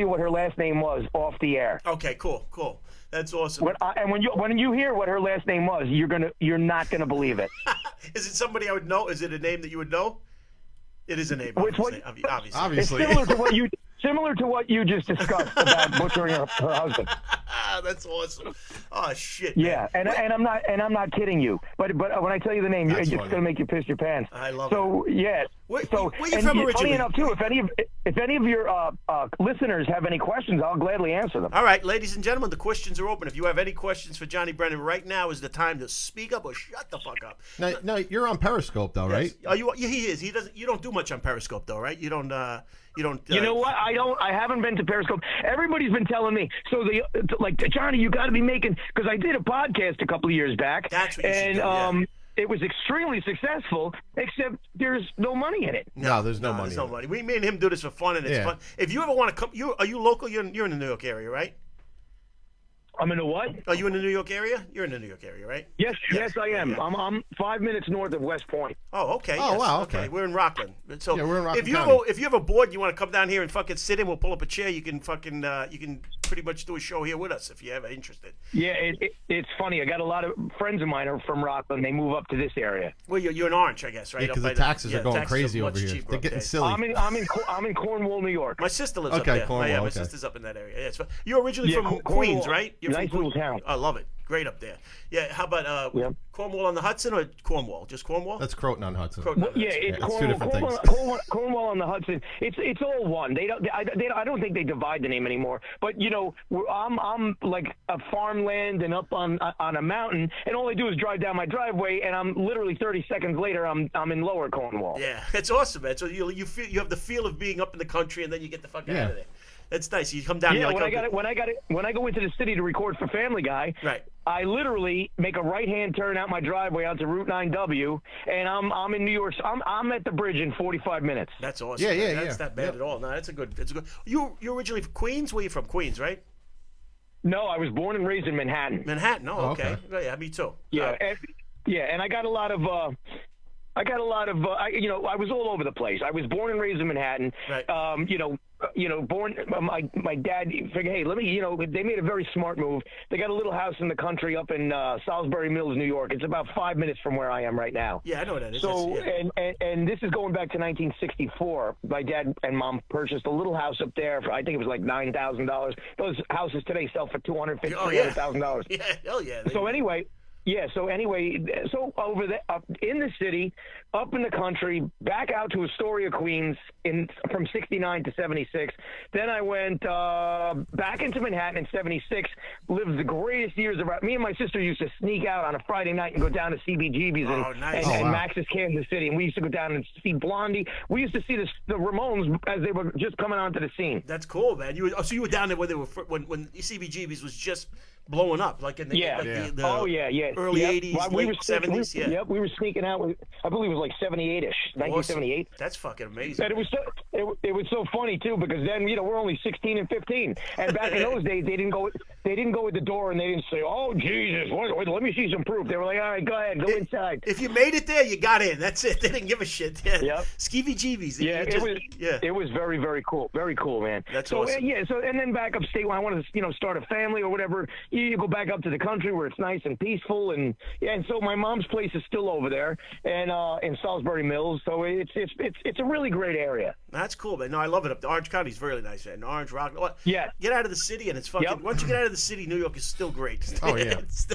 what her last name was off the air. Okay, cool. That's awesome. When you hear what her last name was, you're not gonna believe it. Is it somebody I would know? Is it a name that you would know? It is a name. Obviously. It's similar to what you just discussed about butchering her husband. That's awesome. Oh shit. Yeah, and I'm not kidding you. But when I tell you the name, it's going to make you piss your pants. I love it. So yeah. Where you from originally? Funny enough too, if any of your listeners have any questions, I'll gladly answer them. All right, ladies and gentlemen, the questions are open. If you have any questions for Johnny Brennan, right now is the time to speak up or shut the fuck up. No, you're on Periscope though, right? Are you? Yeah, he is. He doesn't. You don't do much on Periscope though, right? You don't. You know what? I haven't been to Periscope. Everybody's been telling me. So Johnny, you got to be making, because I did a podcast a couple of years back. That's what you should do, yeah. It was extremely successful, except there's no money in it. No, there's no money. There's no money. Me and him do this for fun, and it's fun. If you ever want to come, are you local? You're in the New York area, right? I'm in the what? Are you in the New York area? You're in the New York area, right? Yes, I am. Yeah. I'm 5 minutes north of West Point. Oh, okay. Oh, yes. wow. Okay. We're in Rockland. So we're in Rockland if you have a board, and you want to come down here and fucking sit in, we'll pull up a chair. You can pretty much do a show here with us if you're ever interested. Yeah, it's funny. I got a lot of friends of mine are from Rockland. They move up to this area. Well, you're in Orange, I guess, right? Yeah, because the taxes are going crazy over here. They're getting silly. I'm in Cornwall, New York. My sister lives up there. Cornwall, my sister's up in that area. Yeah, you're originally from Queens, right? You're nice little town. I love it. Great up there. Yeah, how about Cornwall on the Hudson or Cornwall? Just Cornwall? That's Croton on Hudson. It's Cornwall, two different things. Cornwall on the Hudson. It's all one. I don't think they divide the name anymore. But I'm like a farmland and up on a mountain, and all I do is drive down my driveway, and I'm literally 30 seconds later I'm in Lower Cornwall. Yeah, it's awesome, man. So you feel you have the feel of being up in the country, and then you get the fuck out of there. That's nice. You come down. Yeah, here when I go into the city to record for Family Guy, right? I literally make a right-hand turn out my driveway onto Route 9W, and I'm in New York. I'm at the bridge in 45 minutes. That's awesome. Yeah. That's not bad at all. No, that's a good. You're originally from Queens. Where are you from? Queens, right? No, I was born and raised in Manhattan. Manhattan. Oh, okay. Yeah, me too. Yeah, and I got a lot of. I was all over the place. I was born and raised in Manhattan. Right. Born. My dad figured, hey, let me. They made a very smart move. They got a little house in the country up in Salisbury Mills, New York. It's about 5 minutes from where I am right now. Yeah, I know what that is. So, and this is going back to 1964. My dad and mom purchased a little house up there for, I think it was like $9,000. Those houses today sell for $250,000, $300,000. Yeah, hell yeah. So anyway, so over there, up in the city, up in the country, back out to Astoria, Queens, from 69 to 76. Then I went back into Manhattan in 76, lived the greatest years of me and my sister used to sneak out on a Friday night and go down to CBGB's and Max's Kansas City, and we used to go down and see Blondie. We used to see the Ramones as they were just coming onto the scene. That's cool, man. You were down there when they were when CBGB's was just blowing up, like in the early 80s, late 70s. Yep, we were sneaking out with, I believe it was like 78-ish, 1978. Awesome. That's fucking amazing. And it was so funny too, because then we're only 16 and 15, and back in those days they didn't go at the door and they didn't say, "Oh Jesus, wait, let me see some proof." They were like, "All right, go ahead, go inside." If you made it there, you got in. That's it. They didn't give a shit. Yeah. Yep. Skeevy-jeebies. It was very, very cool. Very cool, man. That's awesome. So and then back upstate when I wanted to start a family or whatever, you go back up to the country where it's nice and peaceful, and so my mom's place is still over there, and and Salisbury Mills. So it's a really great area. That's cool, man. No, I love it up there. Orange County's really nice, man. Orange, Rock. Yeah. Get out of the city, and it's fucking. Yep. Once you get out of the city, New York is still great. Oh, yeah. It's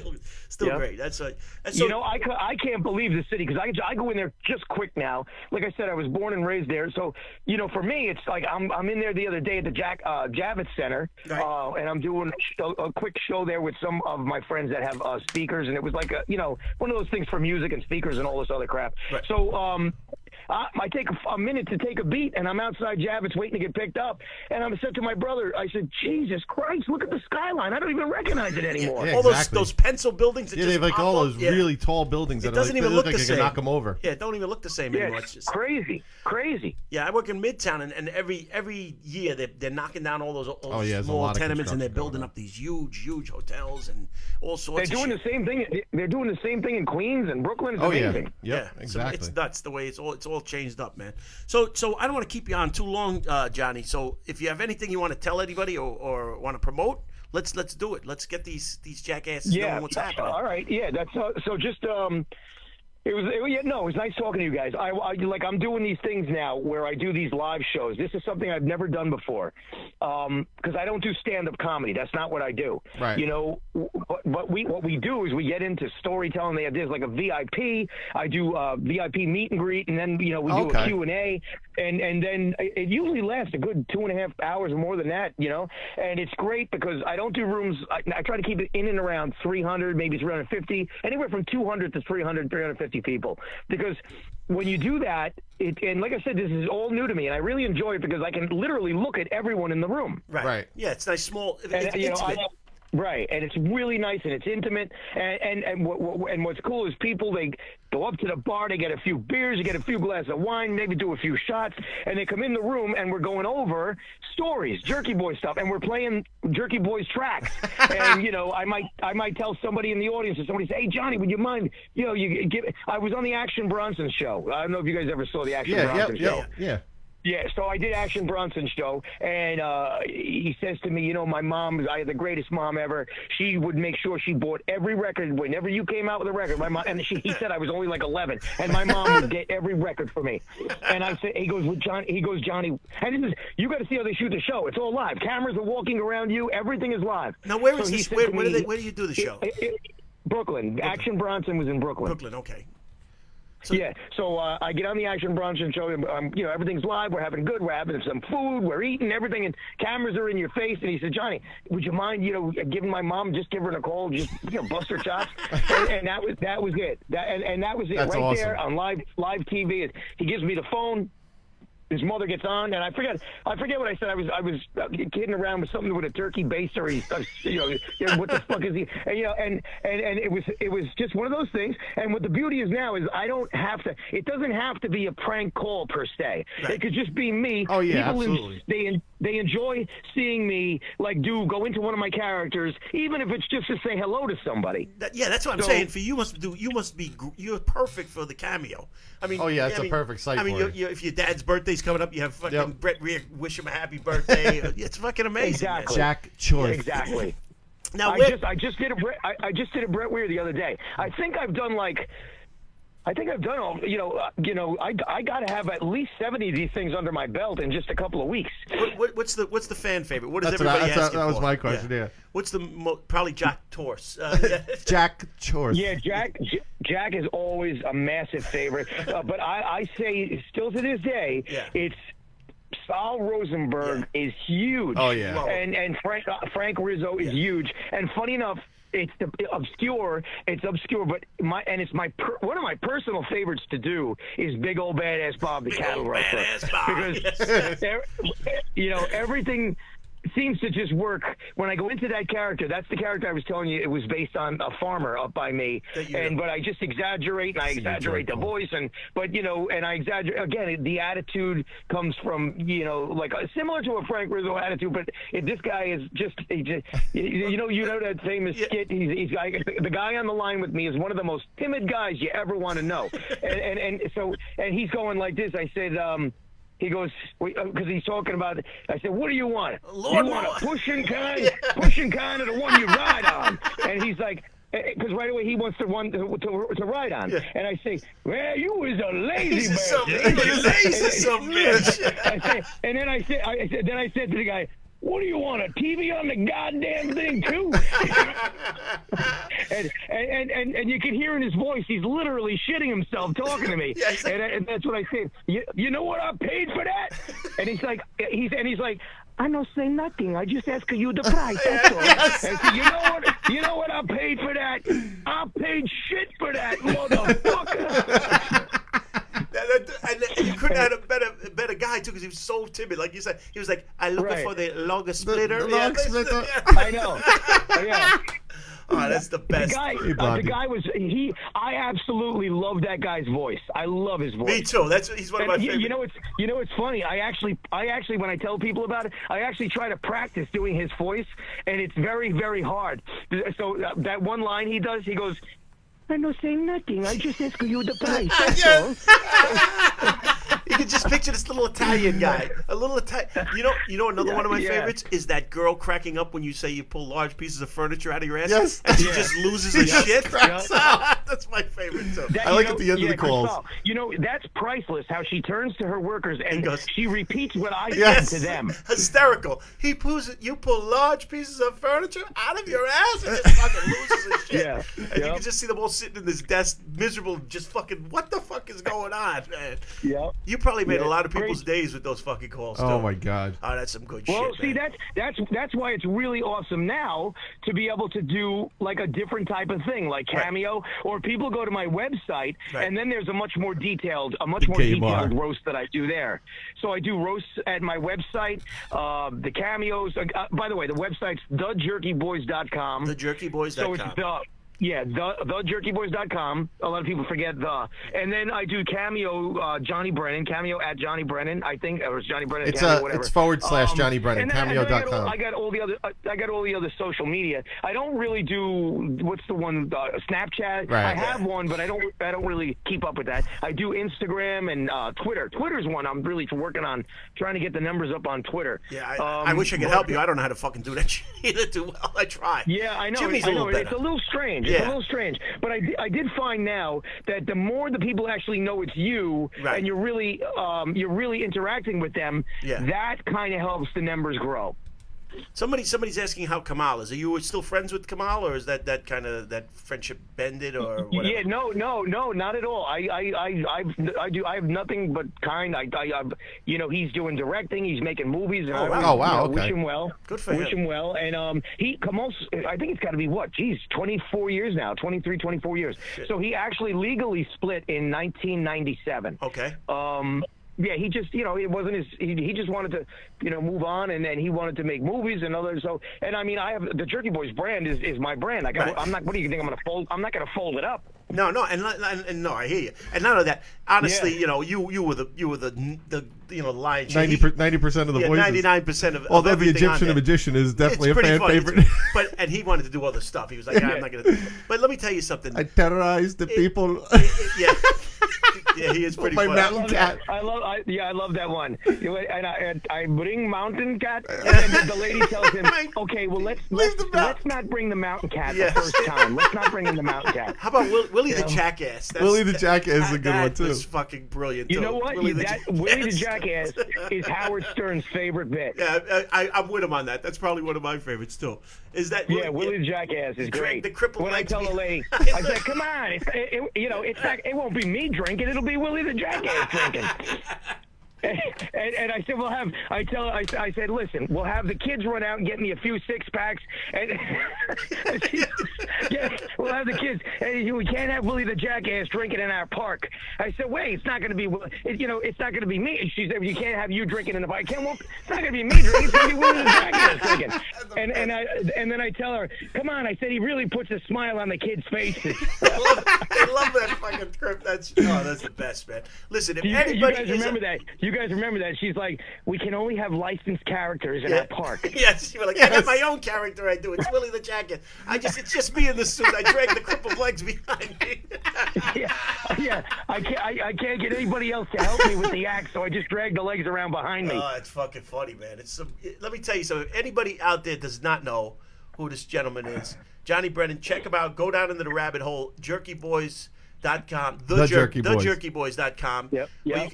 still Yep. great. That's so, You know, I can't believe the city because I go in there just quick now. Like I said, I was born and raised there, so you know, for me, it's like I'm in there the other day at the Javits Center, Right. and I'm doing a quick show there with some of my friends that have speakers, and it was like one of those things for music and speakers and all this other crap. Right. So I take a minute to take a beat, and I'm outside Javits waiting to get picked up, and I said to my brother, I said, Jesus Christ, look at the skyline. I don't even recognize it anymore. Yeah, all exactly. those pencil buildings. That Yeah, they just have like pop all up. those Yeah. really tall buildings that It doesn't they even look look like the you same. can knock them over. Yeah, it don't even look the same Yeah, anymore. it's It's just, crazy. yeah, I work in Midtown, and every year they're knocking down all those Oh, yeah, there's a small lot of tenements, and they're construction building going up these huge hotels and all sorts. They're doing of the same thing. They're doing the same thing in Queens and Brooklyn. It's Oh yeah, amazing. yep, So exactly. it's nuts the way it's all changed up, man. So I don't want to keep you on too long, Johnny. So if you have anything you want to tell anybody or want to promote, let's do it. Let's get these jackasses knowing what's happening. All right. Yeah. That's so. Just it was nice talking to you guys. I'm doing these things now where I do these live shows. This is something I've never done before because I don't do stand-up comedy. That's not what I do. Right. You know, what we do is we get into storytelling. There's like a VIP. I do VIP meet and greet, and then we do a Q&A, and then it usually lasts a good 2.5 hours or more than that. And it's great because I don't do rooms. I try to keep it in and around 300, maybe 350, anywhere from 200 to 300, 350 people, because when you do that, and like I said, this is all new to me, and I really enjoy it because I can literally look at everyone in the room. Right. Yeah, it's nice, small. It's And, intimate. Right, and it's really nice and it's intimate, and what's cool is people, they go up to the bar, they get a few beers, they get a few glasses of wine, maybe do a few shots, and they come in the room and we're going over stories, Jerky Boy stuff, and we're playing Jerky Boy's tracks. And I might tell somebody in the audience, or somebody say, "Hey Johnny, would you mind? I was on the Action Bronson show. I don't know if you guys ever saw the Action Bronson show. Yeah. Yeah, so I did Action Bronson show, and he says to me, my mom, I had the greatest mom ever. She would make sure she bought every record. Whenever you came out with a record, my mom, and he said I was only like 11, and my mom would get every record for me. And I said, he goes, Johnny, and this is, you got to see how they shoot the show. It's all live. Cameras are walking around you. Everything is live. Now, where is So he this? said Where to me, do you do the show? Brooklyn. Action Bronson was in Brooklyn. Brooklyn, okay. So I get on the Action Bronson show, and everything's live. We're having some food, we're eating everything, and cameras are in your face. And he said, Johnny, would you mind, giving my mom, just give her a call, just bust her chops. and that was it. That was it. That's right awesome. there on live TV. He gives me the phone. His mother gets on, and I forget what I said. I was kidding around with something with a turkey baster. What the fuck is he? And it was just one of those things. And what the beauty is now is I don't have to. It doesn't have to be a prank call per se. Right. It could just be me. Oh yeah, People absolutely. They enjoy seeing me go into one of my characters, even if it's just to say hello to somebody. That's what I'm saying. For you're perfect for the cameo. I mean, Oh yeah, it's a perfect site. I mean, for it. if your dad's birthday's coming up, you have fucking Brett Rear wish him a happy birthday. It's fucking amazing. Exactly. Jack Choice. Exactly. Now, I just did a Brett Weir the other day. I think I've done all. I got to have at least 70 of these things under my belt in just a couple of weeks. what's the fan favorite? What is That's everybody that asking was for? my question. Yeah. What's the probably Jack Torse? Jack Choice. Yeah, Jack is always a massive favorite. But I say still to this day, it's Sal Rosenberg is huge. Oh yeah. And Frank Rizzo is huge. And funny enough, it's obscure, but one of my personal favorites to do is Big Old Badass Bob the Cattle Rustler. Badass Bob. Because everything seems to just work when I go into that character. That's the character I was telling you. It was based on a farmer up by me, but I just exaggerate, and I exaggerate the voice, and I exaggerate again. The attitude comes from similar to a Frank Rizzo attitude, but this guy is just that famous skit. He's like, the guy on the line with me is one of the most timid guys you ever want to know, and he's going like this. I said. He goes, because he's talking about, I said, what do you want? Lord, you want a pushing kind of the one you ride on? And he's like, because right away he wants to ride on, and I say, "Well, you was a lazy bitch." And then I said to the guy, "What do you want, a TV on the goddamn thing too?" and you can hear in his voice, he's literally shitting himself talking to me. And that's what I said. You know what I paid for that? And he's like, I don't say nothing. I just ask you the price. That's all. Yes. And so, you know what I paid for that? I paid shit for that, motherfucker. And you couldn't have had a better guy too, because he was so timid. Like you said, he was like, "I'm looking for the log splitter." The log splitter. I know. Yeah. Oh, that's the best. The guy was he. I absolutely love that guy's voice. I love his voice. Me too. He's one of my favorites. You know, it's funny. I actually, when I tell people about it, I actually try to practice doing his voice, and it's very, very hard. So that one line he does, he goes, "I'm not saying nothing. I just ask you the price." That's all. You can just picture this little Italian guy. A little Italian. You know another one of my favorites is that girl cracking up when you say you pull large pieces of furniture out of your ass. Yes. And she just loses her shit. Cracks up. That's my favorite too. I like at the end of the calls. That's priceless. How she turns to her workers and goes, she repeats what I said to them. Hysterical. You pull large pieces of furniture out of your ass and just fucking loses his shit. Yeah. And you can just see them all sitting in this desk, miserable, just fucking, what the fuck is going on, man? Yeah. You probably made a lot of people's days with those fucking calls, too. Oh, my God. Oh, that's some good shit, Well, see, man. that's why it's really awesome now to be able to do like a different type of thing, like Cameo, or people go to my website, and then there's a much more detailed roast that I do there. So I do roasts at my website, the cameos. By the way, the website's thejerkyboys.com. Thejerkyboys.com. So it's thejerkyboys.com. A lot of people forget the. And then I do Cameo, Johnny Brennan, Cameo at Johnny Brennan, I think, or it's Johnny Brennan. It's Cameo, whatever. It's / Johnny Brennan, cameo.com. I got all the other social media. I don't really do what's the one Snapchat. Right. I have one, but I don't really keep up with that. I do Instagram and Twitter. Twitter's one I'm really working on, trying to get the numbers up on Twitter. Yeah, I wish I could help you. I don't know how to fucking do that shit either too well. I try. Yeah, I know. Jimmy's a little better. It's a little strange. It's a little strange. But I did find now that the more the people actually know it's you, and you're really interacting with them, that kind of helps the numbers grow. Somebody's asking how Kamal is. Are you still friends with Kamal, or is that kind of that friendship bended, or whatever? Yeah, no, not at all. I have nothing but kind. He's doing directing. He's making movies. And okay. Wish him well. Good for him. Wish him well. And Kamal's, I think it's got to be 24 years now, 23, 24 years. Shit. So he actually legally split in 1997. Okay. Yeah, he just, it wasn't his. He just wanted to, move on, and then he wanted to make movies and others. So, and I mean, I have the Jerky Boys brand is my brand. I'm not. What do you think I'm gonna fold? I'm not gonna fold it up. No, and no, I hear you. And none of that. Honestly, you were the lion. 90% of the voices. 99% of. Although of the Egyptian magician is definitely a fan funny. favorite. And he wanted to do other stuff. He was like, I'm not gonna. But let me tell you something. I terrorize the people. Yeah. Yeah, he is pretty funny. Mountain cat. I love that one. And I bring mountain cat, and the lady tells him, "Okay, well let's not bring the mountain cat the first time. Let's not bring in the mountain cat." How about Willie the Jackass? Willie the Jackass is a good one too. That was fucking brilliant. You know what? Willie the Jackass is Howard Stern's favorite bit. Yeah, I'm with him on that. That's probably one of my favorites too. Is that? Willie the Jackass is great. The crippled when I tell the lady, I said, "Come on, it won't be me drinking. It'll be Willie the Jackass drinking." And I said, I said, listen, we'll have the kids run out and get me a few 6-packs, and we'll have the kids. And we can't have Willie the Jackass drinking in our park. I said, wait, it's not going to be, it's not going to be me. And she said, you can't have you drinking in the park. It's not going to be me drinking. It's going to be Willie the Jackass drinking. And then I tell her, come on. I said, he really puts a smile on the kids' faces. I love that fucking script. That's the best, man. Listen, if anybody, you guys remember that? She's like, we can only have licensed characters in our park. Yes, you were like, I got my own character. I do. It's Willie the Jackass. It's just me in the suit. I drag the crippled legs behind me. yeah. I can't get anybody else to help me with the act, so I just drag the legs around behind me. Oh, it's fucking funny, man. Let me tell you something. If anybody out there does not know who this gentleman is, Johnny Brennan. Check him out. Go down into the rabbit hole. JerkyBoys.com. TheJerkyBoys.com. Yep.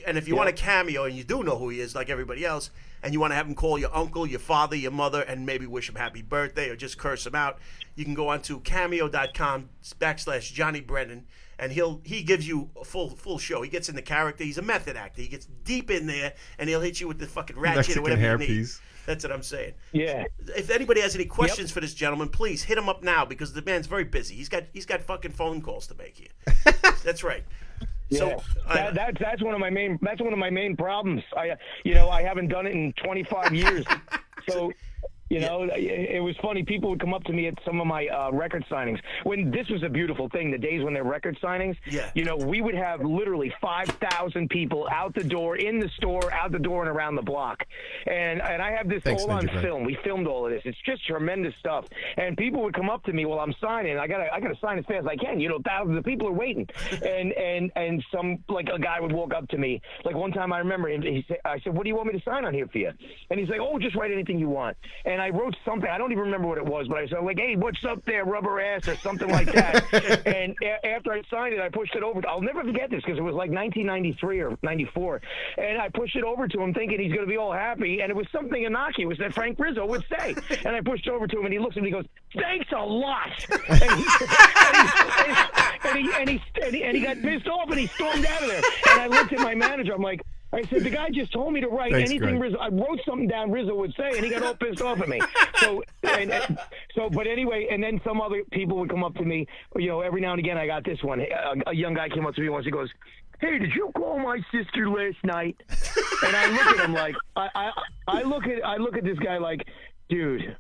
And if you want a cameo, and you do know who he is, like everybody else, and you want to have him call your uncle, your father, your mother, and maybe wish him happy birthday or just curse him out, you can go on to cameo.com/Johnny Brennan, and he gives you a full show. He gets in the character. He's a method actor. He gets deep in there, and he'll hit you with the fucking ratchet Mexican or whatever you need. hairpiece. That's what I'm saying. Yeah. If anybody has any questions for this gentleman, please hit him up now because the man's very busy. He's got fucking phone calls to make here. That's right. Yeah. So that's one of my main problems. I haven't done it in 25 years. So it was funny. People would come up to me at some of my record signings. When this was a beautiful thing, the days when they're record signings, we would have literally 5,000 people out the door, in the store, out the door, and around the block. And I have this all on film. We filmed all of this. It's just tremendous stuff. And people would come up to me while I'm signing. I gotta sign as fast as I can. Thousands of people are waiting. And some, like, a guy would walk up to me. Like, one time I remember I said, "What do you want me to sign on here for you?" And he's like, "Oh, just write anything you want." And I wrote something. I don't even remember what it was, but I said, like, "Hey, what's up there, rubber ass," or something like that. And after I signed it, I pushed it over. I'll never forget this because it was like 1993 or 94. And I pushed it over to him thinking he's going to be all happy. And it was something innocuous that Frank Rizzo would say. And I pushed it over to him, and he looks at me and he goes, "Thanks a lot." And he got pissed off, and he stormed out of there. And I looked at my manager. I'm like, I said, "The guy just told me to write anything Rizzo." I wrote something down Rizzo would say, and he got all pissed off at me. But anyway, and then some other people would come up to me. Every now and again, I got this one. A young guy came up to me once. He goes, "Hey, did you call my sister last night?" And I look at him like, I look at this guy like, dude.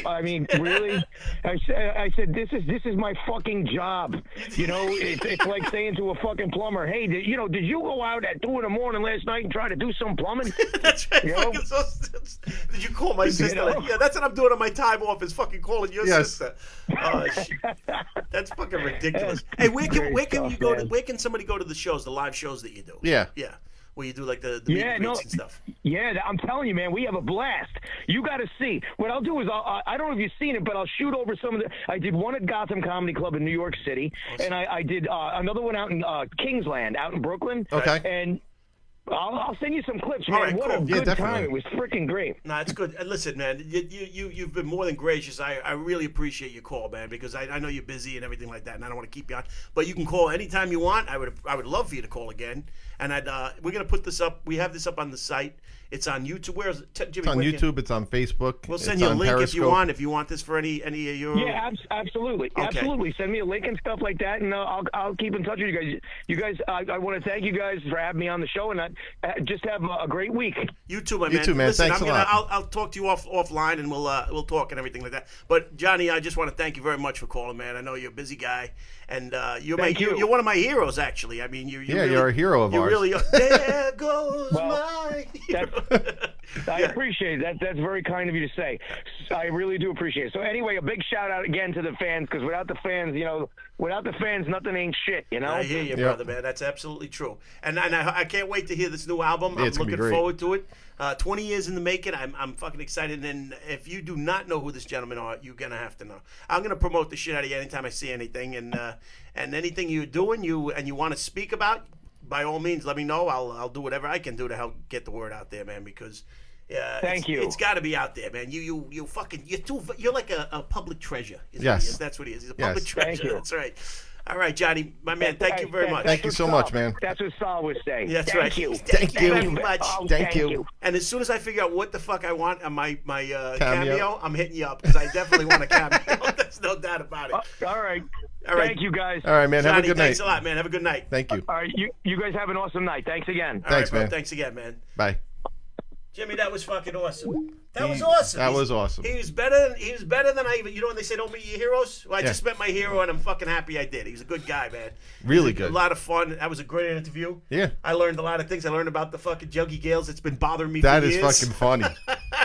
I mean, really? I said, this is my fucking job. It's like saying to a fucking plumber, "Hey, did you go out at 2 a.m. last night and try to do some plumbing?" That's right. Did you call my sister? Yeah, that's what I'm doing on my time off, is fucking calling your sister. Oh, shit. That's fucking ridiculous. Hey, where can you go to? Where can somebody go to the shows, the live shows that you do? Yeah. Where you do like the meet and greets and stuff. Yeah, I'm telling you, man, we have a blast. You got to see. What I'll do is I don't know if you've seen it, but I'll shoot over some of the. I did one at Gotham Comedy Club in New York City, and I did another one out in Kingsland, out in Brooklyn. Okay. And I'll send you some clips, man. Right, what cool. a good time. It was freaking great. Nah, it's good. Listen, man, you've been more than gracious. I really appreciate your call, man, because I know you're busy and everything like that, and I don't want to keep you on. But you can call anytime you want. I would love for you to call again. And we're gonna put this up. We have this up on the site. It's on YouTube. Where is it, Jimmy? It's on YouTube. It's on Facebook. We'll send you a link Periscope. if you want this for any of your. Yeah, absolutely, Okay. absolutely. Send me a link and stuff like that, and I'll keep in touch with you guys. You guys, I want to thank you guys for having me on the show, and just have a great week. You too, my man. You too, man. Listen, Thanks a lot. I'll talk to you offline, and we'll talk and everything like that. But Johnny, I just want to thank you very much for calling, man. I know you're a busy guy, and you're one of my heroes, actually. I mean, you're a hero of ours. You really are. There goes my hero. I appreciate it. That's very kind of you to say. I really do appreciate it. So anyway, a big shout out again to the fans, because without the fans, nothing ain't shit. I hear you, brother, man. That's absolutely true. And I can't wait to hear this new album. I'm looking forward to it. 20 years in the making. I'm fucking excited. And if you do not know who this gentleman are, you're gonna have to know. I'm gonna promote the shit out of you anytime I see anything, and anything you're doing, you want to speak about, by all means, let me know. I'll do whatever I can do to help get the word out there, man. Because thank you. It's got to be out there, man. You're like a public treasure. Yes, that's what he is. He's a public treasure. Thank you. That's right. All right, Johnny, my man. Thank you very much. Thank you so much, man. That's what Saul was saying. That's thank right. You. Thank you very much. Oh, thank you. And as soon as I figure out what the fuck I want on my cameo, I'm hitting you up, because I definitely want a cameo. There's no doubt about it. All right. Thank you, guys. All right, man. Johnny, have a good night. Thanks a lot, man. Have a good night. Thank you. All right, you guys have an awesome night. Thanks again. Thanks, man. Thanks again, man. Bye. Jimmy, that was fucking awesome. That was awesome. That was awesome. He was better than I even. You know when they say don't meet your heroes? Well, I just met my hero, and I'm fucking happy I did. He's a good guy, man. Really good. A lot of fun. That was a great interview. Yeah. I learned a lot of things. I learned about the fucking Juggy Gales. It's been bothering me for years. That is fucking funny.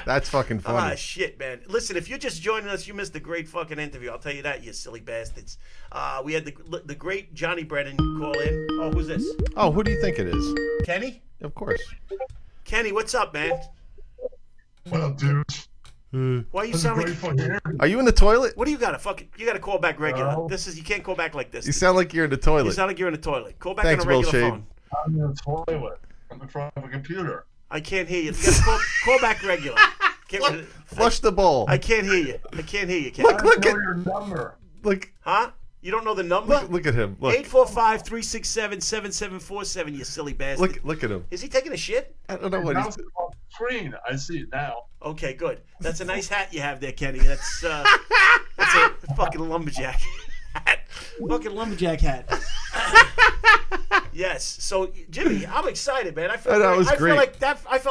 That's fucking funny. Ah, shit, man. Listen, if you're just joining us, you missed a great fucking interview. I'll tell you that, you silly bastards. We had the great Johnny Brennan call in. Oh, who's this? Oh, who do you think it is? Kenny? Of course. Kenny, what's up, man? What up, dude? Why you sound like? Are you in the toilet? What do you got? You got to call back regular. No. You can't call back like this. You sound like you're in the You toilet. sound like you're in the toilet. Call back Thanks, on a Will regular Shade. phone. I'm in the toilet. I'm in front of a computer. I can't hear you. You got to call back regular. Flush the bowl. I can't hear you. Kenny. Look I at know your number. look Huh? You don't know the number? look at him. Look 845-367-7747. You silly bastard. look at him. Is he taking a shit? I don't know what Now he's. it's on the screen. I see it now. Okay, good. That's a nice hat you have there, Kenny. That's a fucking lumberjack hat. Fucking lumberjack hat. Yes. So, Jimmy, I'm excited, man. I feel great.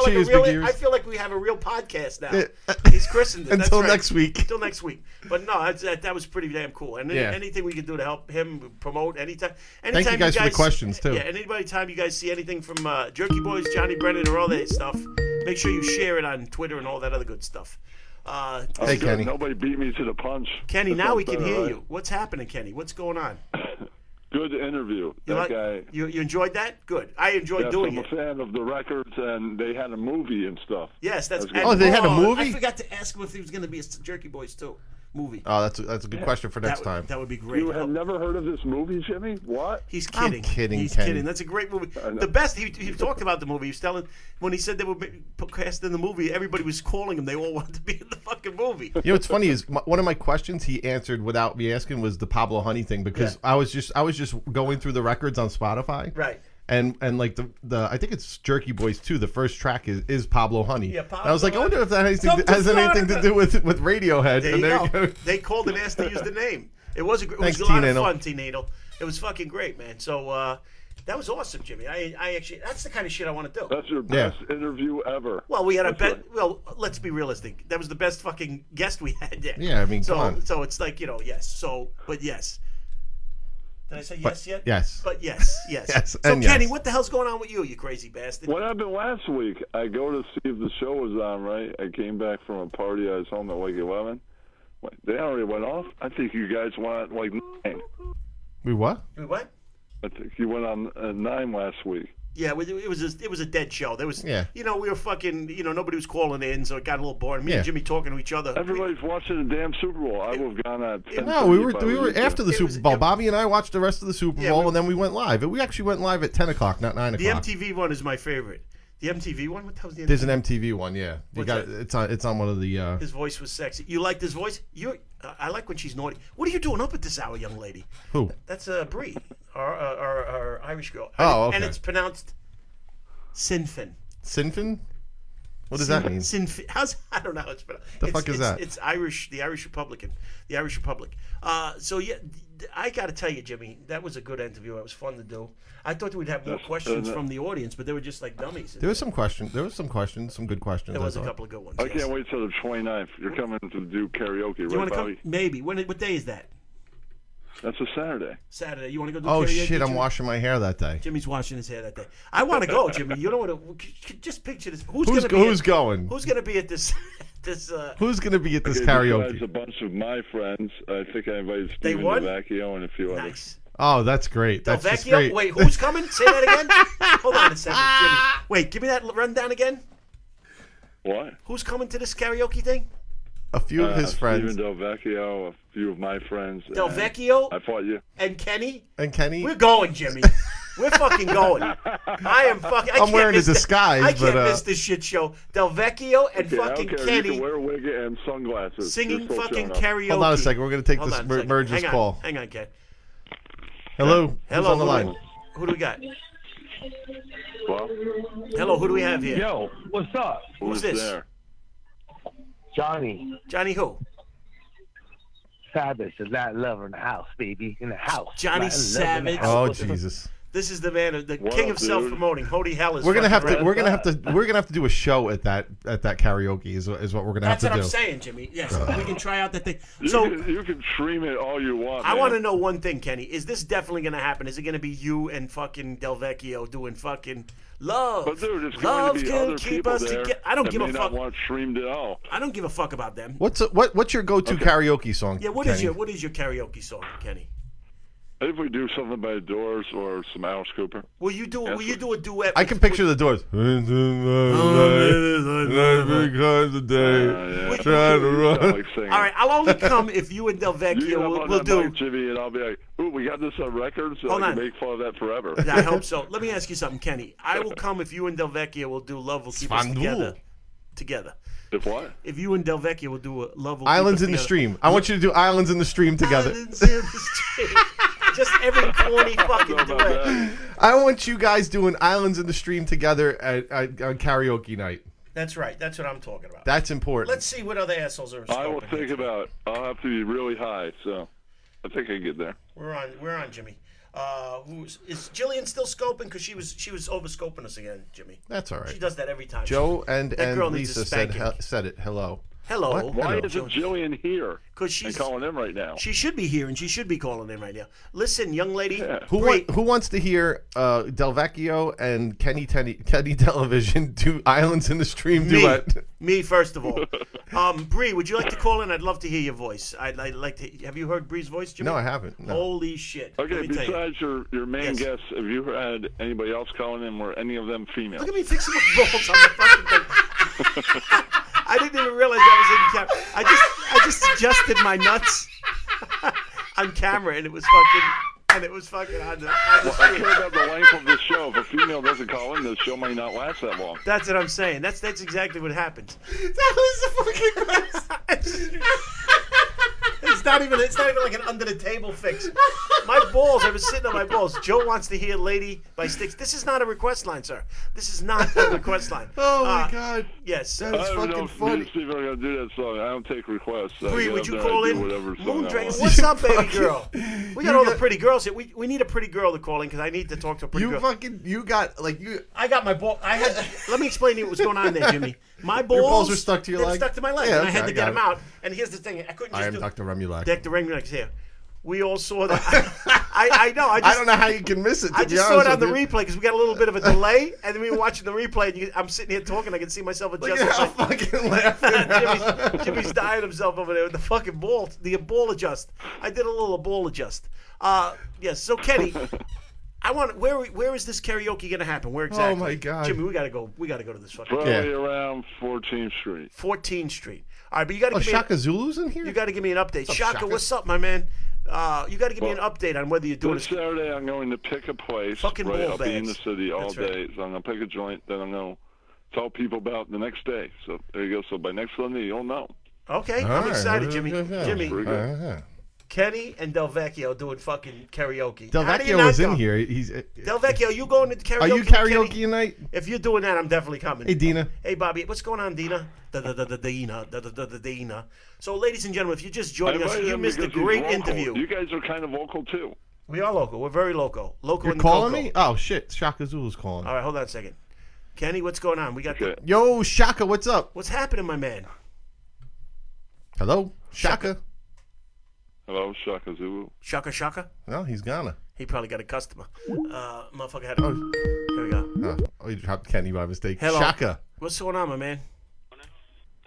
Cheers, big ears. I feel like we have a real podcast now. Yeah. He's christened it. That's Until right. next week. Until next week. But no, that was pretty damn cool. And Yeah. anything we can do to help him promote anytime. Thank you guys for the questions, too. Yeah, and anytime you guys see anything from Jerky Boys, Johnny Brennan, or all that stuff, make sure you share it on Twitter and all that other good stuff. Hey, Kenny. Nobody beat me to the punch. Kenny, That now sounds we can better, hear right? you. What's happening, Kenny? What's going on? Good interview. That guy. You enjoyed that? Good. I enjoyed Yes, doing I'm it. a fan of the records, and they had a movie and stuff. Yes, that's. good. Oh, they had a movie? I forgot to ask him if there was going to be a Jerky Boys 2 movie. Oh, that's a good question for next time. That would be great. You have never heard of this movie, Jimmy? What? He's kidding. I'm kidding, He's Kenny. kidding. That's a great movie. know. The best. He talked about the movie. He was telling when he said they were cast in the movie. Everybody was calling him. They all wanted to be in the fucking movie. You know what's funny is one of my questions he answered without me asking was the Pablo Honey thing because I was just going through the records on Spotify. Right. And like the I think it's Jerky Boys 2. The first track is Pablo Honey. Yeah, And I was like, I wonder if that Come to has anything to Florida. do with Radiohead. There And you go. They called and asked to use the name. It was a Thanks, lot of T-Nano. fun, T-Nano. It was fucking great, man. So that was awesome, Jimmy. I actually that's the kind of shit I want to do. That's your best interview ever. Well, we had That's right. Well, let's be realistic. That was the best fucking guest we had there. Yeah, I mean, come on. So it's like yes. But yes. Did I say yes yet? Yes. But yes. Yes, So and Kenny, yes. what the hell's going on with you, you crazy bastard? What happened last week? I go to see if the show was on, right? I came back from a party. I was home at like 11. They already went off? I think you guys went at like 9. We what? Wait, what? I think you went on 9 last week. Yeah, it was a dead show. There was, Yeah. we were fucking, nobody was calling in, so it got a little boring. Me Yeah. and Jimmy talking to each other. Everybody's watching the damn Super Bowl. I would have gone at 10. No, we were after the It was- Super Bowl. it- Bobby and I watched the rest of the Super Yeah, Bowl, we- and then we went live. We actually went live at 10 o'clock, not 9 The o'clock. MTV one is my favorite. The MTV one? What the hell's the There's MTV? an MTV one, yeah. You What's got that? it's on one of the. His voice was sexy. You liked his voice? I like when she's naughty. What are you doing up at this hour, young lady? Who? That's Brie, our Irish girl. Oh, okay. And it's pronounced Sinfin. Sinfin? What does that mean? Sinfin. I don't know how it's pronounced. The fuck is that? It's Irish. The Irish Republican. The Irish Republic. So yeah, I got to tell you, Jimmy, that was a good interview. It was fun to do. I thought we'd have more questions from the audience, but they were just like dummies. There was some questions. Some good questions. There was I a thought. couple of good ones. I yes. can't wait till the 29th. You're coming to do karaoke, You right, want to Bobby? come? Maybe. What day is that? That's a Saturday. Saturday. You want to go do Oh karaoke? shit! I'm Jimmy? washing my hair that day. Jimmy's washing his hair that day. I want to go, Jimmy. You don't want to. Just picture this. Who's Who's going? Who's going to be at this? Who's gonna be at this Okay, karaoke? besides a bunch of my friends, I think I invited They Steven won? Devacchio and a few others. Nice. Oh, that's great. That's just Delvecchio? great. Wait, who's coming? Say that again. Hold on a second, Jimmy. Wait, give me that rundown again. What? Who's coming to this karaoke thing? A few of his friends. Steven Delvecchio, a few of my friends. and Delvecchio I fought you. and Kenny. And Kenny. We're going, Jimmy. We're fucking going. I am fucking. I I'm can't wearing a miss disguise, I can't but, miss this shit show. Delvecchio and Okay, I fucking don't care. You Kenny can wear a wig and sunglasses. singing You're still fucking showing up. karaoke. Hold on a second. We're gonna take Hold this on a second. merge this Hang on. call. Hang on, Ken. Hello. Who's Hello. on the line? Who do we got? Well, Hello. Who do we have here? Yo, what's up? Who's who's this? there? Johnny Johnny who? Savage, the Latin lover in the house, baby. In the house. Johnny Latin lover in the Savage. house. Oh Jesus. This is the man, the What king up, of dude? self-promoting. Holy hell is. We're gonna have fucking to. right. We're gonna have to do a show at that karaoke. Is what we're gonna That's have what to I'm do. saying, Jimmy. Yes, we can try out that thing. You, So you can stream it all you want. I man. want to know one thing, Kenny. Is this definitely going to happen? Is it going to be you and fucking Delvecchio doing fucking love? But dude, it's Love going to be can other keep people us there together. I don't that give a may fuck. not want streamed at all. I don't give a fuck about them. What's your go-to karaoke song? Yeah, what Kenny? is your karaoke song, Kenny? If we do something by the Doors or some Alice Cooper. Will you do a duet? I can picture the Doors. All right, I'll only come if you and You Delvecchio get will up on that do. mic, Jimmy, and I'll be like, "Ooh, we got this on record, so Hold I on. can make fun of that forever." I hope so. Let me ask you something, Kenny. I will come if you and Delvecchio will do Love Will Keep Us Spandul. Together. If what? If you and Delvecchio will do a Love Will Islands Keep in Us the Together. Stream. I want you to do Islands in the Stream together. Islands in the Stream. Just every corny fucking About duet. that. I want you guys doing Islands in the Stream together on karaoke night. That's right. That's what I'm talking about. That's important. Let's see what other assholes are. I will scoping think here. about it. I'll have to be really high, so I think I can get there. We're on, Jimmy. Is Jillian still scoping? Because she was over scoping us again, Jimmy. That's all She right. does that every time. Joe and girl needs a Lisa said spanking. said it. Hello. Hello. What? Why Hello. isn't Jillian here? Because And she's calling in right now. she should be here and she should be calling in right now. Listen, young lady. Yeah. Who wants to hear Delvecchio and Kenny Television do Islands in the Stream Me. duet? Me first of all. Bree, would you like to call in? I'd love to hear your voice. I'd like to. Have you heard Bree's voice, Jimmy? No, I haven't. No. Holy shit. Okay, Let me tell you. besides your main Yes. guests, have you had anybody else calling in? Were any of them female? Look at me fixing my balls on the fucking thing. I didn't even realize I was in camera. I just adjusted my nuts on camera, and it was fucking on the I screen. care about the length of the show. If a female doesn't call in, the show might not last that long. That's what I'm saying. That's exactly what happens. That was the fucking best. It's not even like an under the table fix. My balls, I was sitting on my balls. Joe wants to hear Lady by Sticks. This is not a request line, sir. This is not a request line. Oh my God. Yes. That I is don't know fucking if me funny. and Steve are going to do that song. I don't take requests. I Bree, get would up you there call and in? do whatever song I Moondragon, want. what's up, baby fucking- girl? We got all the pretty girls here. We need a pretty girl to call in because I need to talk to a pretty girl. You got like you. I got my ball. Let me explain to you what was going on there, Jimmy. My balls. balls were stuck to your they were leg? stuck to my leg, Yeah, and I had okay, to get I them got out. And here's the thing: I couldn't just I am do. Dr. Remulak. Dr. Remulak's here. We all saw that. I know. I don't know how you can miss it. I to be just saw honest it on the with you. replay because we got a little bit of a delay, and then we were watching the replay. And I'm sitting here talking. I can see myself Look adjusting. at how fucking laughing. Jimmy's dying himself over there with the fucking ball, the ball adjust. I did a little ball adjust. Yes. So Kenny, I want. Where is this karaoke gonna happen? Where exactly? Oh my God. Jimmy, we gotta go. We gotta go to this fucking Probably Yeah. around 14th Street. 14th Street. All right, but you gotta Oh, give me. Shaka Zulu's in here? You gotta give me an update. up, Shaka, Shaka? what's up, my man? You gotta give me an update on whether you're doing This this. Saturday, I'm going to pick a place. Fucking right, ball I'll be in the bags. city all That's right. day. So I'm going to pick a joint. Then I'm going to tell people about the next day. So there you go. So by next Sunday, you'll know. Okay, All I'm right. excited, Jimmy. Yeah. Jimmy, Pretty good. Kenny and Delvecchio doing fucking karaoke. How do you Delvecchio not was go? in here. He's. Delvecchio, you going to karaoke? Are you with Kenny? karaoke tonight? If you're doing that, I'm definitely coming. Hey, Dina. Hey, Bobby. What's going on, Dina? Dina. So, ladies and gentlemen, if you're just joining us, invited you him missed a because he's great local. interview. You guys are kind of local too. We are local. We're very local. Local You're in the calling Coco. me? Oh shit, Shaka Zulu's calling. All right, hold on a second. Kenny, what's going on? We got Okay. Yo, Shaka, what's up? what's happening, my man? Hello, Shaka. Hello, Shaka Zulu. Shaka. No, he's gonna. He probably got a customer. Motherfucker had. Here we go. Oh, you dropped Kenny by mistake. Hello. Shaka. What's going on, my man?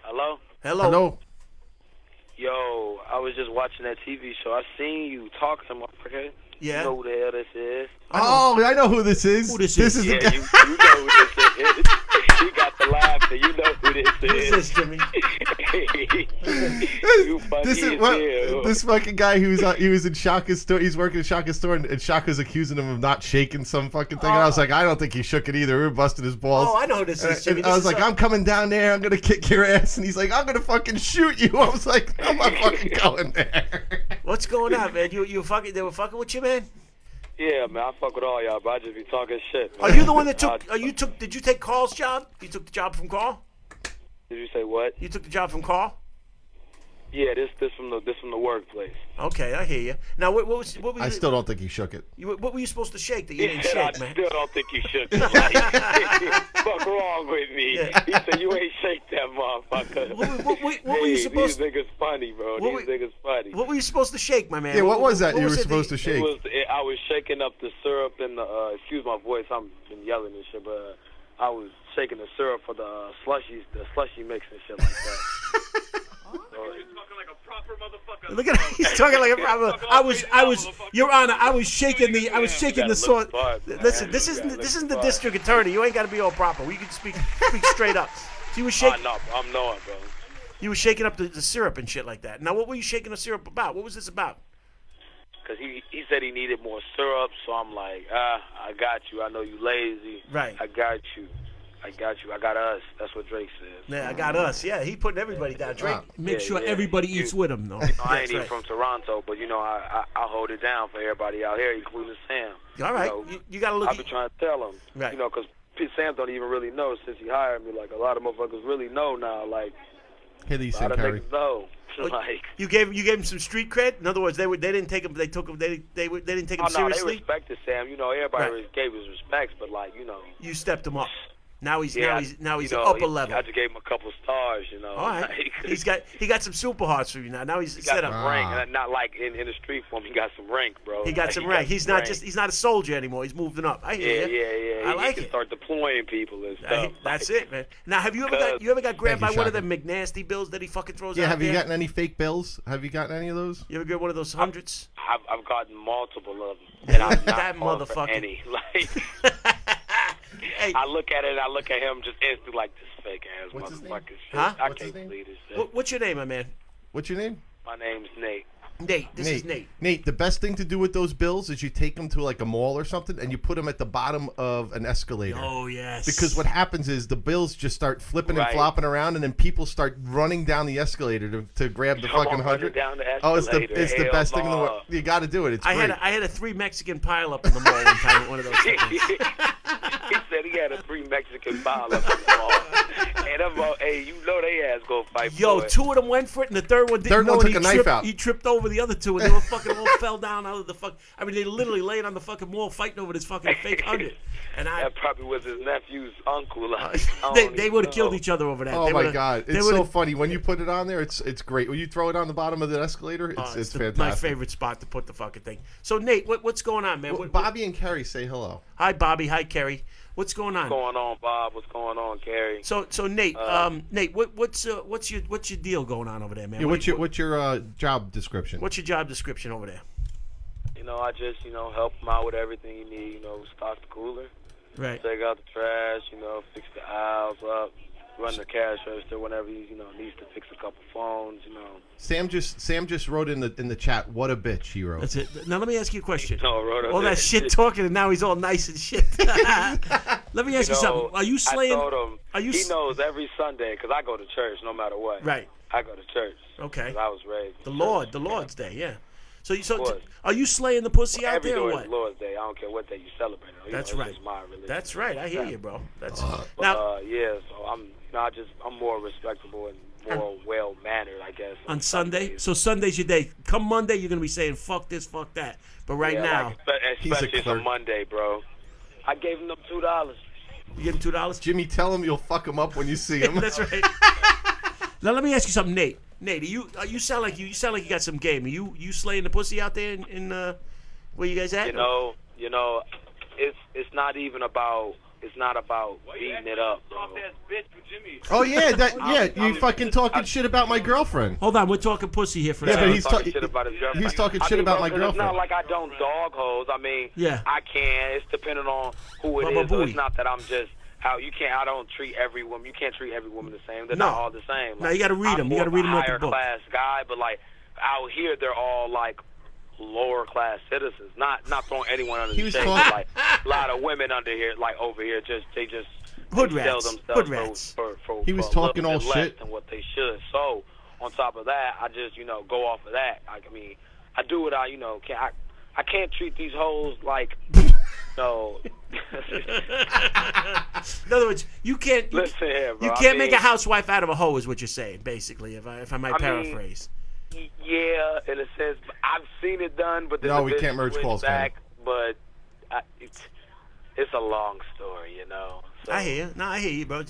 Hello? Hello. Yo, I was just watching that TV show. I seen you talking, motherfucker. Yeah. You know who the hell this is? Oh, I know who this is. Who this is? a Yeah, guy. you know who this is. You got the laugh, and you know who this Who's is. this, Jimmy? You funny This is as what hell. this fucking guy he was in Shaka's store. He's working at Shaka's store, and Shaka's accusing him of not shaking some fucking thing. And I was like, I don't think he shook it either. We were busting his balls. Oh, I know who this is, Jimmy. And I This was is like, I'm coming down there. I'm gonna kick your ass. And he's like, I'm gonna fucking shoot you. I was like, I'm not fucking going there. What's going on, man? You fucking. They were fucking with you, man. Yeah, man, I fuck with all y'all, but I just be talking shit. Are you the one that took? Did you take Carl's job? You took the job from Carl? Did you say what? You took the job from Carl? Yeah, this from the workplace. Okay, I hear you. Now, what were I you, still don't think he shook it. what were you supposed to shake that you He didn't said, I shake, man? still don't think you should. Fuck wrong with me. Yeah. He said, you ain't shake that motherfucker. What were you supposed? These niggas funny, bro. What These niggas funny. What were you supposed to shake, my man? Yeah, what was that you were it supposed to shake? I was shaking up the syrup and the excuse my voice, I'm been yelling and shit, but I was shaking the syrup for the slushy mix and shit like that. Talking like a proper motherfucker. Look at him. He's talking like a problem. Your Honor, I was shaking the sword. Listen, this isn't the district attorney. You ain't got to be all proper. We can speak straight up. So you were shaking. I'm knowing, bro. You were shaking up the syrup and shit like that. Now, what were you shaking the syrup about? What was this about? Because he said he needed more syrup, so I'm like, I got you. I know you lazy. Right. I got you. I got us. That's what Drake says. Yeah, I got us. Yeah, he putting everybody down. Drake, make sure everybody eats with him, though. I ain't even from Toronto, but, I hold it down for everybody out here, including Sam. All right. You got to look. I've been trying to tell him. Right. Because Sam don't even really know since he hired me. Like, a lot of motherfuckers really know now. Like, Hilly a lot of Carey. niggas know. Like, you gave him some street cred. In other words, they didn't take him. They didn't take him seriously. They respected Sam. Everybody gave his respects, but you stepped him up. Now he's upper level. I just gave him a couple stars. All right. he got some super hearts for you now. Now he's set up. Rank, and not like in the street form. He got some rank, bro. He got some rank. He's not a soldier anymore. He's moving up. I hear you. Yeah. I like he it. can start deploying people and stuff. That's it, man. Now, have you ever got grabbed by one of the McNasty bills that he fucking throws out? Yeah. Have you gotten any fake bills? Have you gotten any of those? You ever get one of those hundreds? I've gotten multiple of them, and I'm not that falling motherfucker. for any. Hey. I look at it and I look at him just instantly like this fake ass motherfucker shit. Huh? I can't believe this shit. What's your name, my man? What's your name? My name's Nate. Nate. This is Nate. Nate, the best thing to do with those bills is you take them to like a mall or something and you put them at the bottom of an escalator. Oh, yes. Because what happens is the bills just start flipping and Right. flopping around, and then people start running down the escalator to grab the fucking $100. Down the Oh, it's the Hell best thing in the no. world. You got to do it. It's I great. had a 3 Mexican pile up in the mall one time at one of those things. He said he had a 3 Mexican pile up in the mall. And I'm all, hey, they ass go fight Yo, for it. 2 of them went for it, and the third one didn't. Third one know, took a knife out. He tripped over the other 2, and they were fucking all fell down out of the fuck. I mean, they literally laying on the fucking wall fighting over this fucking fake 100. And that probably was his nephew's uncle. They would have killed each other over that. Oh They my would've- god, they it's would've- so funny when you put it on there. It's great. When you throw it on the bottom of the escalator, it's fantastic. My favorite spot to put the fucking thing. So Nate, what's going on, man? Well, Bobby and Kerry say hello. Hi, Bobby. Hi, Kerry. What's going on? What's going on, Bob? What's going on, Kerry? So Nate, Nate, what's your deal going on over there, man? Yeah, what's your job description? What's your job description over there? I just help him out with everything he need. Stock the cooler, Right. take out the trash. Fix the aisles up, run the cash register whenever he needs to fix a couple phones. Sam just wrote in the chat. What a bitch, he wrote. That's it. Now let me ask you a question. Wrote All that shit talking, and now he's all nice and shit. Let me ask you something. Are you slaying? I told him he knows knows every Sunday because I go to church no matter what. Right. I go to church. Okay. 'Cause I was raised. The in church. Lord's Day, yeah. So course. are you slaying the pussy out Every there or day what? is Lord's Day. I don't care what day you celebrate. That's it's right. just my religion. That's right. I hear you, bro. That's But, now yeah. So I'm more respectable and more well mannered, I guess. on Sunday. So Sunday's your day. Come Monday, you're gonna be saying fuck this, fuck that. But right now, especially it's a clerk. Monday, bro. I gave him them $2. you give him $2. Jimmy, tell him you'll fuck him up when you see him. That's right. Now let me ask you something, Nate. Nate, you sound like you got some game. Are you slaying the pussy out there in where you guys at? It's not even about. It's not about beating it up, bro. Oh yeah, you fucking talking shit about my girlfriend. Hold on, we're talking pussy here for a Yeah, second. but he's talking shit about his girlfriend. He's talking I shit mean, about bro, my 'cause girlfriend. It's not like I don't dog hoes. I mean, Yeah. I can. It's depending on who it Baba is. So Booey. it's not that I'm just how you can't. I don't treat every woman. You can't treat every woman the same. They're No. not all the same. No, you gotta read 'em. I'm You gotta more read of 'em a like the higher book. class guy, but like out here, they're all like lower class citizens. Not throwing anyone under He the was shade. talking- But like a lot of women under here, like over here, they just Hood they sell rats. themselves Hood rats. for He was for a talking little all bit less shit. than what they should. So on top of that, I just go off of that. I mean, I do what I can't treat these hoes like no. In other words, you can't. Listen here, bro. You can't make a housewife out of a hoe, is what you're saying, basically. If I might paraphrase. Yeah, in a sense, I've seen it done, but then No, the we bitch can't merge switched calls, back. But it's a long story, So, I hear you. No, I hear you, bro.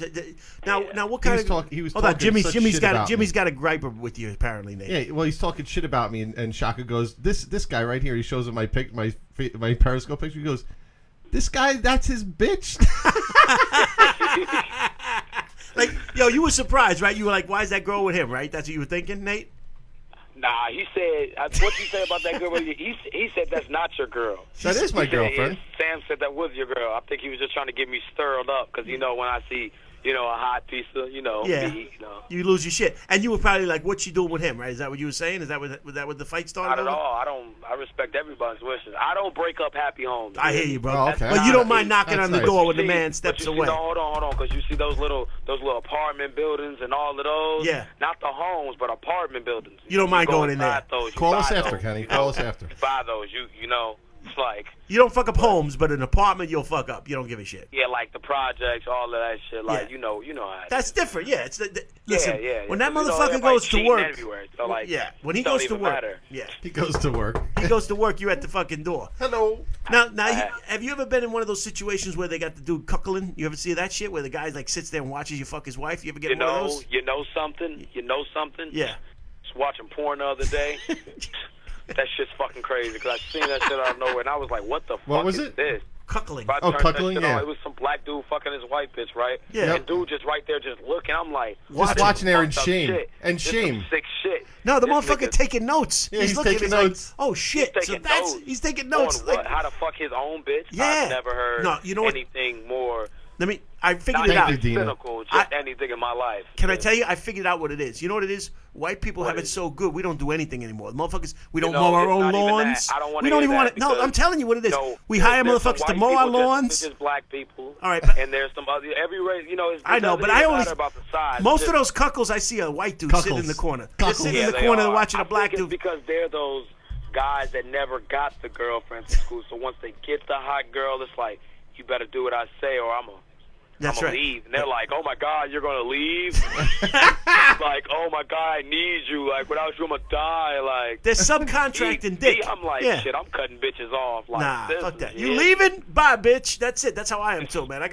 Now, what kind He was Hold on, talking such Jimmy's shit got about Jimmy's me. got a gripe with you apparently, Nate. Yeah, well, he's talking shit about me, and Shaka goes, "This guy right here." He shows him my Periscope picture. He goes, "This guy, that's his bitch." Like, yo, you were surprised, right? You were like, "Why is that girl with him?" Right? That's what you were thinking, Nate. Nah, he said, what you say about that girl? He said that's not your girl. That is my girlfriend. Sam said that was your girl. I think he was just trying to get me stirred up because, when I see, a hot piece of, Yeah. meat, You lose your shit. And you were probably like, what's she doing with him, right? Is that what you were saying? Is that what the fight started Not at over? all. I respect everybody's wishes. I don't break up happy homes. I hear you, bro. Oh, okay. But you don't mind knocking That's on the nice. door when the See, man but steps you see, away. No, hold on, because you see those little apartment buildings and all of those. Yeah. Not the homes, but apartment buildings. You don't mind go going in there. inside Those, Call buy us after, those, Kenny. you Call know? us after. You buy those. It's like. You don't fuck up homes, but an apartment you'll fuck up. You don't give a shit. Yeah, like the projects, all of that shit. Like Yeah. you know how it That's is. different. Yeah, listen. Yeah. When that You know, motherfucker everybody goes to cheating work, everywhere, so like, yeah. When he it don't goes to even work, matter. yeah, He goes to work. he goes to work. You're at the fucking door. Hello. Now, have you ever been in one of those situations where they got the dude cuckling? You ever see that shit where the guy like sits there and watches you fuck his wife? You ever get in one of those? You know something? Yeah. Just watching porn the other day. That shit's fucking crazy because I seen that shit out of nowhere and I was like, what the What fuck was is it? this? Cuckling. But I Oh, turned that cuckling, shit yeah. on. It was some black dude fucking his white bitch, right? Yeah. And dude just right there just looking. I'm like, Just watching there in fucked up shame. shit. And This some shame. sick shit. No, the This motherfucker nigga- taking notes. Yeah, he's looking, taking like, notes. oh shit! He's So taking that's notes. he's taking On notes. what? Like, How to fuck his own bitch? Yeah. I've never heard No, you know what? anything more. I figured Not it out. Thank you, Dina. cynical, just anything in my life. Can I tell you? I figured out what it is. You know what it is? White people What have it is so good. We don't do anything anymore. Motherfuckers, we don't know, mow our it's own not even that. lawns. I don't wanna We don't hear even that want to. No, because, I'm telling you what it is. We there's hire some motherfuckers to white mow our people lawns. just black people. All right, but- and there's some other every race. It's, I know, it but doesn't I even only matter about the size. most It's of those cuckles I see are white dudes sitting in the corner. They're sitting in Yeah, the they corner are. watching a black think dude. it's because they're those guys that never got the girlfriends in school. So once they get the hot girl, it's like, you better do what I say or I'm That's gonna right. leave. And they're like, oh my God, you're gonna leave? Like, oh my God, I need you. Like, without you, I'm gonna die. Like, They're subcontracting dick. I'm like, Yeah. shit, I'm cutting bitches off. Like, Nah, this fuck is that. it. You leaving? Bye, bitch. That's it. That's how I am too, man. I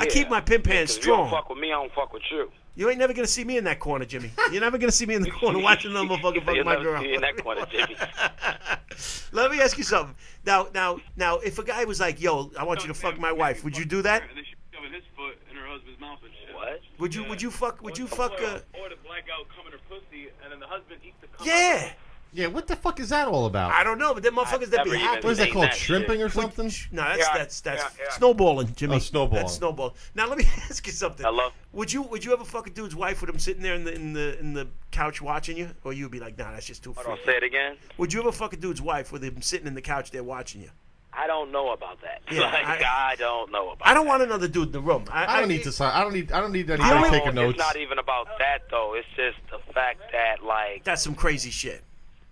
keep my pimp hands 'cause if you don't strong. fuck with me, I don't fuck with you. You ain't never gonna see me in that corner, Jimmy. You're never gonna see me in the corner watching another motherfucker fuck You'll my never girl. see me in that corner, Jimmy. Let me ask you something. Now, if a guy was like, "Yo, I want you to fuck my wife," would you do that? And then she shoving his foot in her husband's mouth and shit. What? Would you fuck? Would you fuck? Or the blackout cum in her pussy, and then the husband eats the cum. Yeah. Yeah, what the fuck is that all about? I don't know, but them motherfuckers that be never even happy. What is that seen called? that Shrimping shit. or something? No, Yeah, that's yeah. snowballing, Jimmy. Oh, snowballing. That's snowball. Now let me ask you something. Hello? Would you ever fuck a dude's wife with him sitting there in the couch watching you, or you'd be like, nah, that's just too Hold on, freaky? say it again. Would you ever fuck a dude's wife with him sitting in the couch there watching you? I don't know about that. Yeah, I don't know about I don't that. want another dude in the room. I don't need to sign. I don't need anybody only- taking notes. It's not even about that though. It's just the fact that like, That's some crazy shit.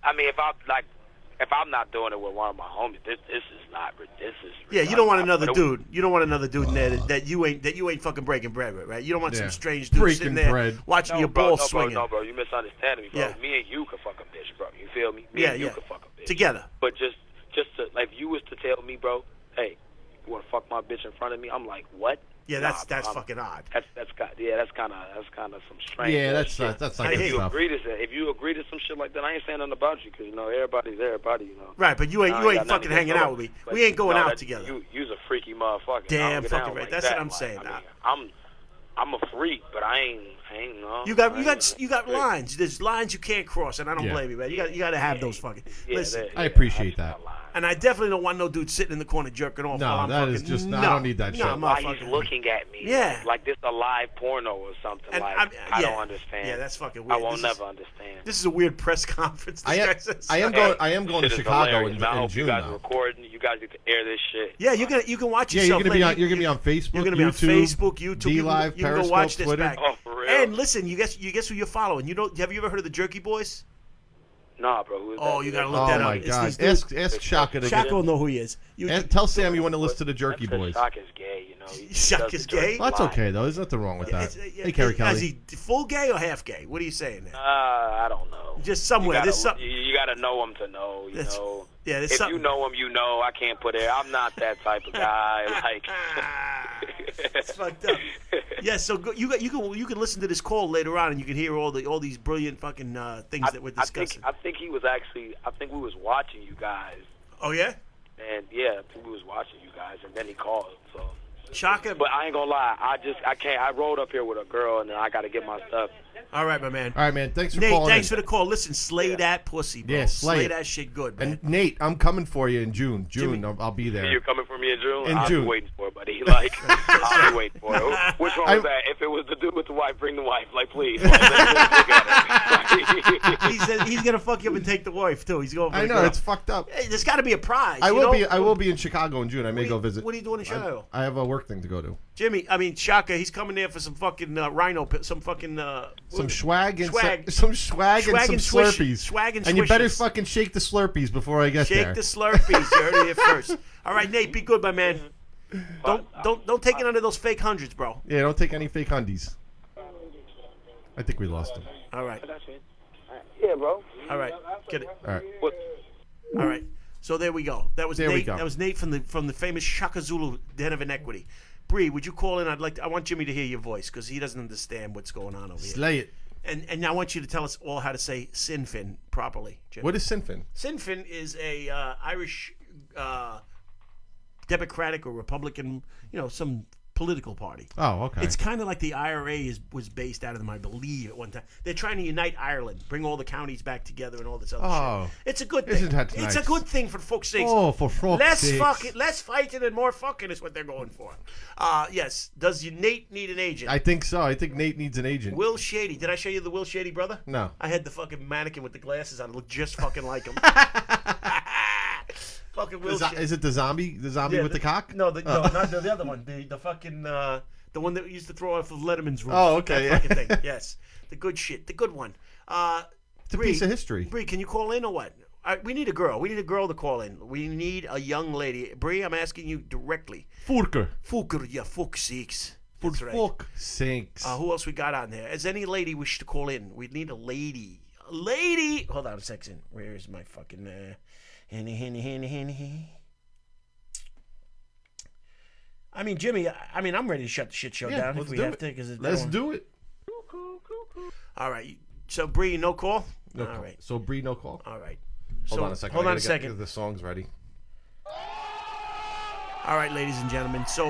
I mean, if I'm not doing it with one of my homies, this is not. This is. Yeah, you don't want another But it- dude. You don't want another dude in there that you ain't fucking breaking bread with, right? You don't want some Yeah. strange dude Breaking sitting there bread. watching No, your bro, balls no, swinging. bro, you misunderstanding me, bro. Yeah. Me and you could fuck a bitch, bro. You feel me? Me Yeah, and you yeah. could fuck a bitch Together. But just to, like, if you was to tell me, bro, hey, you want to fuck my bitch in front of me? I'm like, what? Yeah, Nah, that's bro, fucking odd. That's kind of some strange. Yeah, that's shit. that's I not hear good you. stuff. If you agree to some shit like that, I ain't saying nothing about you because everybody's everybody, Right, but you ain't I you ain't got nothing fucking against hanging out with me. but We ain't going no, out that- together. You's a freaky motherfucker. Damn I don't get fucking down right. like That's that. what I'm saying. I mean, I'm a freak, but I ain't no. You got lines. There's lines you can't cross, and I don't Yeah. blame you, man. You got to have those fucking. Listen, I appreciate that. and I definitely don't want no dude sitting in the corner jerking off. No, while I'm that is fucking, just- no, I don't need that no, shit. Why motherfucker. he's looking at me? Yeah. like this a live porno or something. And like I I yeah. don't understand. Yeah, that's fucking I weird. won't This never is- understand. This is a weird press conference. This I guy am. says. I am going to Shit is Chicago hilarious, in, man. I in hope June you guys are now. recording. You guys get to air this shit. Yeah, you can watch Yeah, yourself. you're gonna be later. on. You're gonna be on Facebook. You're gonna be YouTube, on Facebook, YouTube. D Live, you can go Periscope, watch this Twitter. back. Oh, for real? And listen, you guess who you're following? Have you ever heard of the Jerky Boys? Nah, bro. Who is Oh, that? you gotta Oh look that up. my It's God! these dudes- Ask Shaka to Shaq will know who he is. tell Sam you want to listen to the Jerky That's Boys. Shock is gay, you know. He Shock does the is dirty gay? Well, that's lie. okay though. There's nothing wrong with that. It's- Hey, Kerry Is Kelly. he full gay or half gay? What are you saying there? I don't know. Just somewhere. You There's gotta, something. you gotta know him to know. You That's- know. Yeah, there's If something. you know him, you know. I can't put it. I'm not that type of guy. Like. It's fucked up. Yeah, so you can listen to this call later on, and you can hear all these brilliant fucking things that we're discussing. I think he was actually. I think we was watching you guys, Oh yeah. and yeah, I think we was watching you guys, and then he called. So Shaka. But I ain't gonna lie, I can't. I rode up here with a girl, and then I got to get my stuff. All right, my man. All right, man. Thanks for Nate, calling. thanks in. for the call. Listen, slay that pussy, bro. Yeah, slay it. that shit good, man. And Nate, I'm coming for you in June. Jimmy. I'll be there. You're coming for me in June? In I'll June. be waiting for it, buddy. Like, I'll be waiting for it. Which one was that? If it was the dude with the wife, bring the wife. Like, please. Like, he said he's gonna fuck you up and take the wife too. He's going. For I know it's fucked up. Hey, there's got to be a prize. I will be in Chicago in June. I may go visit. What are you doing in Chicago? I have a work thing to go to. Jimmy, I mean Shaka, he's coming there for some fucking rhino, some fucking some swag and swag. some swag and some Slurpees. Swag and you better swishes. fucking shake the Slurpees before I get there. Shake the Slurpees. You heard it here first. All right, Nate, be good, my man. Don't take it under those fake hundreds, bro. Yeah, don't take any fake undies. I think we lost him. All right. yeah, bro. All right. Get it. All right. All right. So there we go. That was There we Nate. go. That was Nate from the famous Shaka Zulu Den of Inequity. Bree, would you call in? I want Jimmy to hear your voice because he doesn't understand what's going on over here. Slay it. And I want you to tell us all how to say Sinfin properly, Jimmy. What is Sinfin? Sinfin is a Irish Democratic or Republican, some political party. Oh, okay. It's kind of like the IRA was based out of them, I believe, at one time. They're trying to unite Ireland, bring all the counties back together and all this other shit. It's a good thing. Isn't that It's nice? a good thing for folks' sakes. Oh, for fuck's sakes. Less fighting and more fucking is what they're going for. Yes. Does Nate need an agent? I think so. I think Nate needs an agent. Will Shady. Did I show you the Will Shady brother? No. I had the fucking mannequin with the glasses on. It looked just fucking like him. Fucking Will Shady. Is it the zombie? The zombie with the cock? No, not the other one. The fucking the one that used to throw off of Letterman's roof. Oh, okay, That fucking thing. Yes, the good shit, the good one. It's a piece of history. Bree, can you call in or what? We need a girl. We need a girl to call in. We need a young lady. Bree, I'm asking you directly. Furker. Fucker, yeah, fuck sakes. For That's right. fuck sakes. Who else we got on there? Has any lady wish to call in? We need a lady. A lady. Hold on a second. Where is my fucking henny. I mean, Jimmy. I'm ready to shut the shit show down if we have to. Let's do it. All right. So Bree, no call. No All call. right. So Bree, no call. All right. Hold on a second. Hold I on a gotta second. get the song's ready. All right, ladies and gentlemen. So,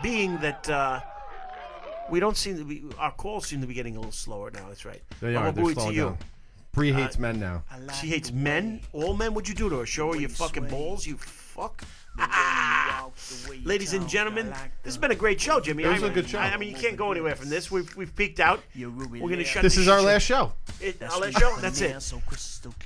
being that we don't seem to be, our calls seem to be getting a little slower now. That's right. They I'm are. a They're buoy to slowing you. down. Bree hates men now. She hates men. All men. What'd you do to her? Show her your fucking balls. You fuck. Ladies and gentlemen, this has been a great show, Jimmy. It was a good show. I mean, you can't go anywhere from this. We've peaked out. We're gonna shut. This is our last show. Our last show. That's it.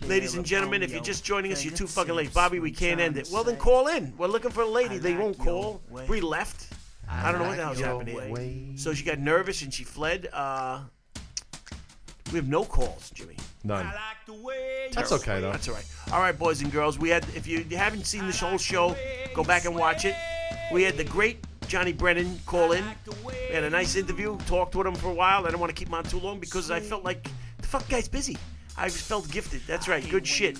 Ladies and gentlemen, if you're just joining us, you're too fucking late. Bobby, we can't end it. Well, then call in. We're looking for a lady. They won't call. Bree left. I don't know what the hell's happening here. So she got nervous and she fled. We have no calls, Jimmy. None. That's okay though. That's all right. All right, boys and girls. We had. If you haven't seen this whole show, go back and watch it. We had the great Johnny Brennan call in. We had a nice interview. Talked with him for a while. I didn't want to keep him on too long because I felt like the fuck guy's busy. I just felt gifted. That's right. Good shit.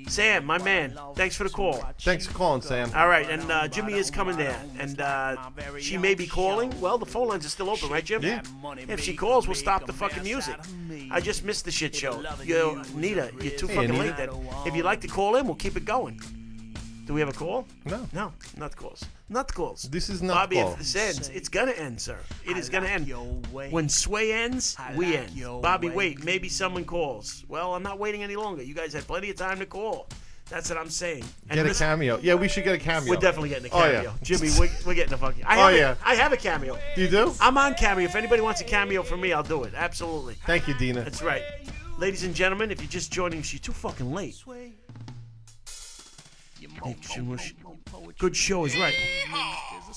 Sam, my man. Thanks for the call. Thanks for calling, Sam. All right, and Jimmy is coming there, and she may be calling. Well, the phone lines are still open, right, Jim? Yeah. If she calls, we'll stop the fucking music. I just missed the shit show. Yo, Nita, you're too fucking Nita. late. Then, if you'd like to call in, we'll keep it going. Do we have a call? No. No, not calls. Not calls. This is not Bobby, call. if this ends, it's gonna end, sir. It is gonna end. When Sway ends, we end. Bobby, wait. Maybe someone calls. Well, I'm not waiting any longer. You guys had plenty of time to call. That's what I'm saying. And Get a listen, cameo. Yeah, we should get a cameo. we're definitely getting a Oh, cameo. yeah. Jimmy, we're getting a fucking. Yeah. I have a cameo. You do? I'm on cameo. If anybody wants a cameo from me, I'll do it. Absolutely. Thank you, Dina. That's right. Ladies and gentlemen, if you're just joining us, you're too fucking late. Good show is right.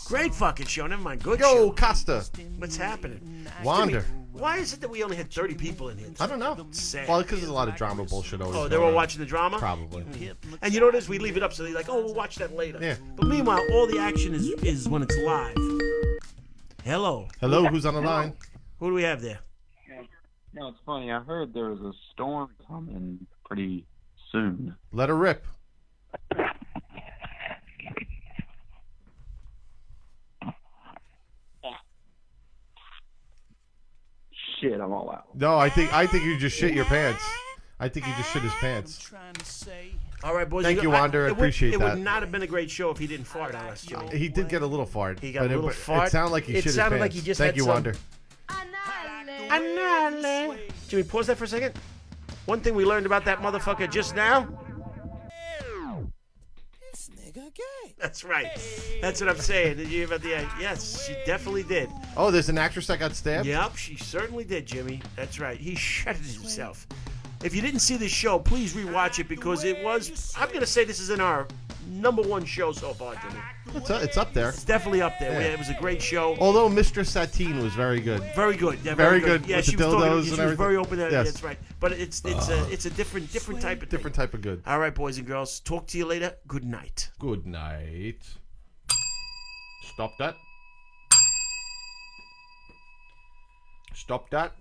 Great fucking show. Never mind. Good Yo, show. Costa. What's happening? Wander. Jimmy, why is it that we only had 30 people in here? I don't know. Sad. Well, because there's a lot of drama bullshit always. Oh, they're going all on. watching the drama? Probably. And you know what it is? We leave it up so they're like, oh, we'll watch that later. Yeah. But meanwhile, all the action is when it's live. Hello. Hello, who's on the line? Who do we have there? No, it's funny. I heard there's a storm coming pretty soon. Let her rip. Shit, I'm all out. No, I think you just shit your pants. I think you just shit his pants. All right, boys. Thank you, Wander. I appreciate It that. would not have been a great show if he didn't fart on us, Jimmy. He did get a little fart. He got a little but fart. It sounded like he shit his sounded pants. like he just Thank had you, some- Wander. Jimmy, pause that for a second. One thing we learned about that motherfucker just now. This nigga gay. That's right. That's what I'm saying. Did you hear about the? Yes, she definitely did. Oh, there's an actress that got stabbed? Yep, she certainly did, Jimmy. That's right. He shutted himself. If you didn't see this show, please rewatch it because it was. I'm gonna say this is in our #1 show so far, Jimmy. It's up there. It's definitely up there. Yeah. It was a great show. Although Mistress Satine was very good. Very good. Yeah, Very good Yeah, with she the was dildos talking. and She was everything. very open. Yes. That's right. But it's a different type of thing. Different type of good. All right, boys and girls. Talk to you later. Good night. Good night. Stop that. Stop that.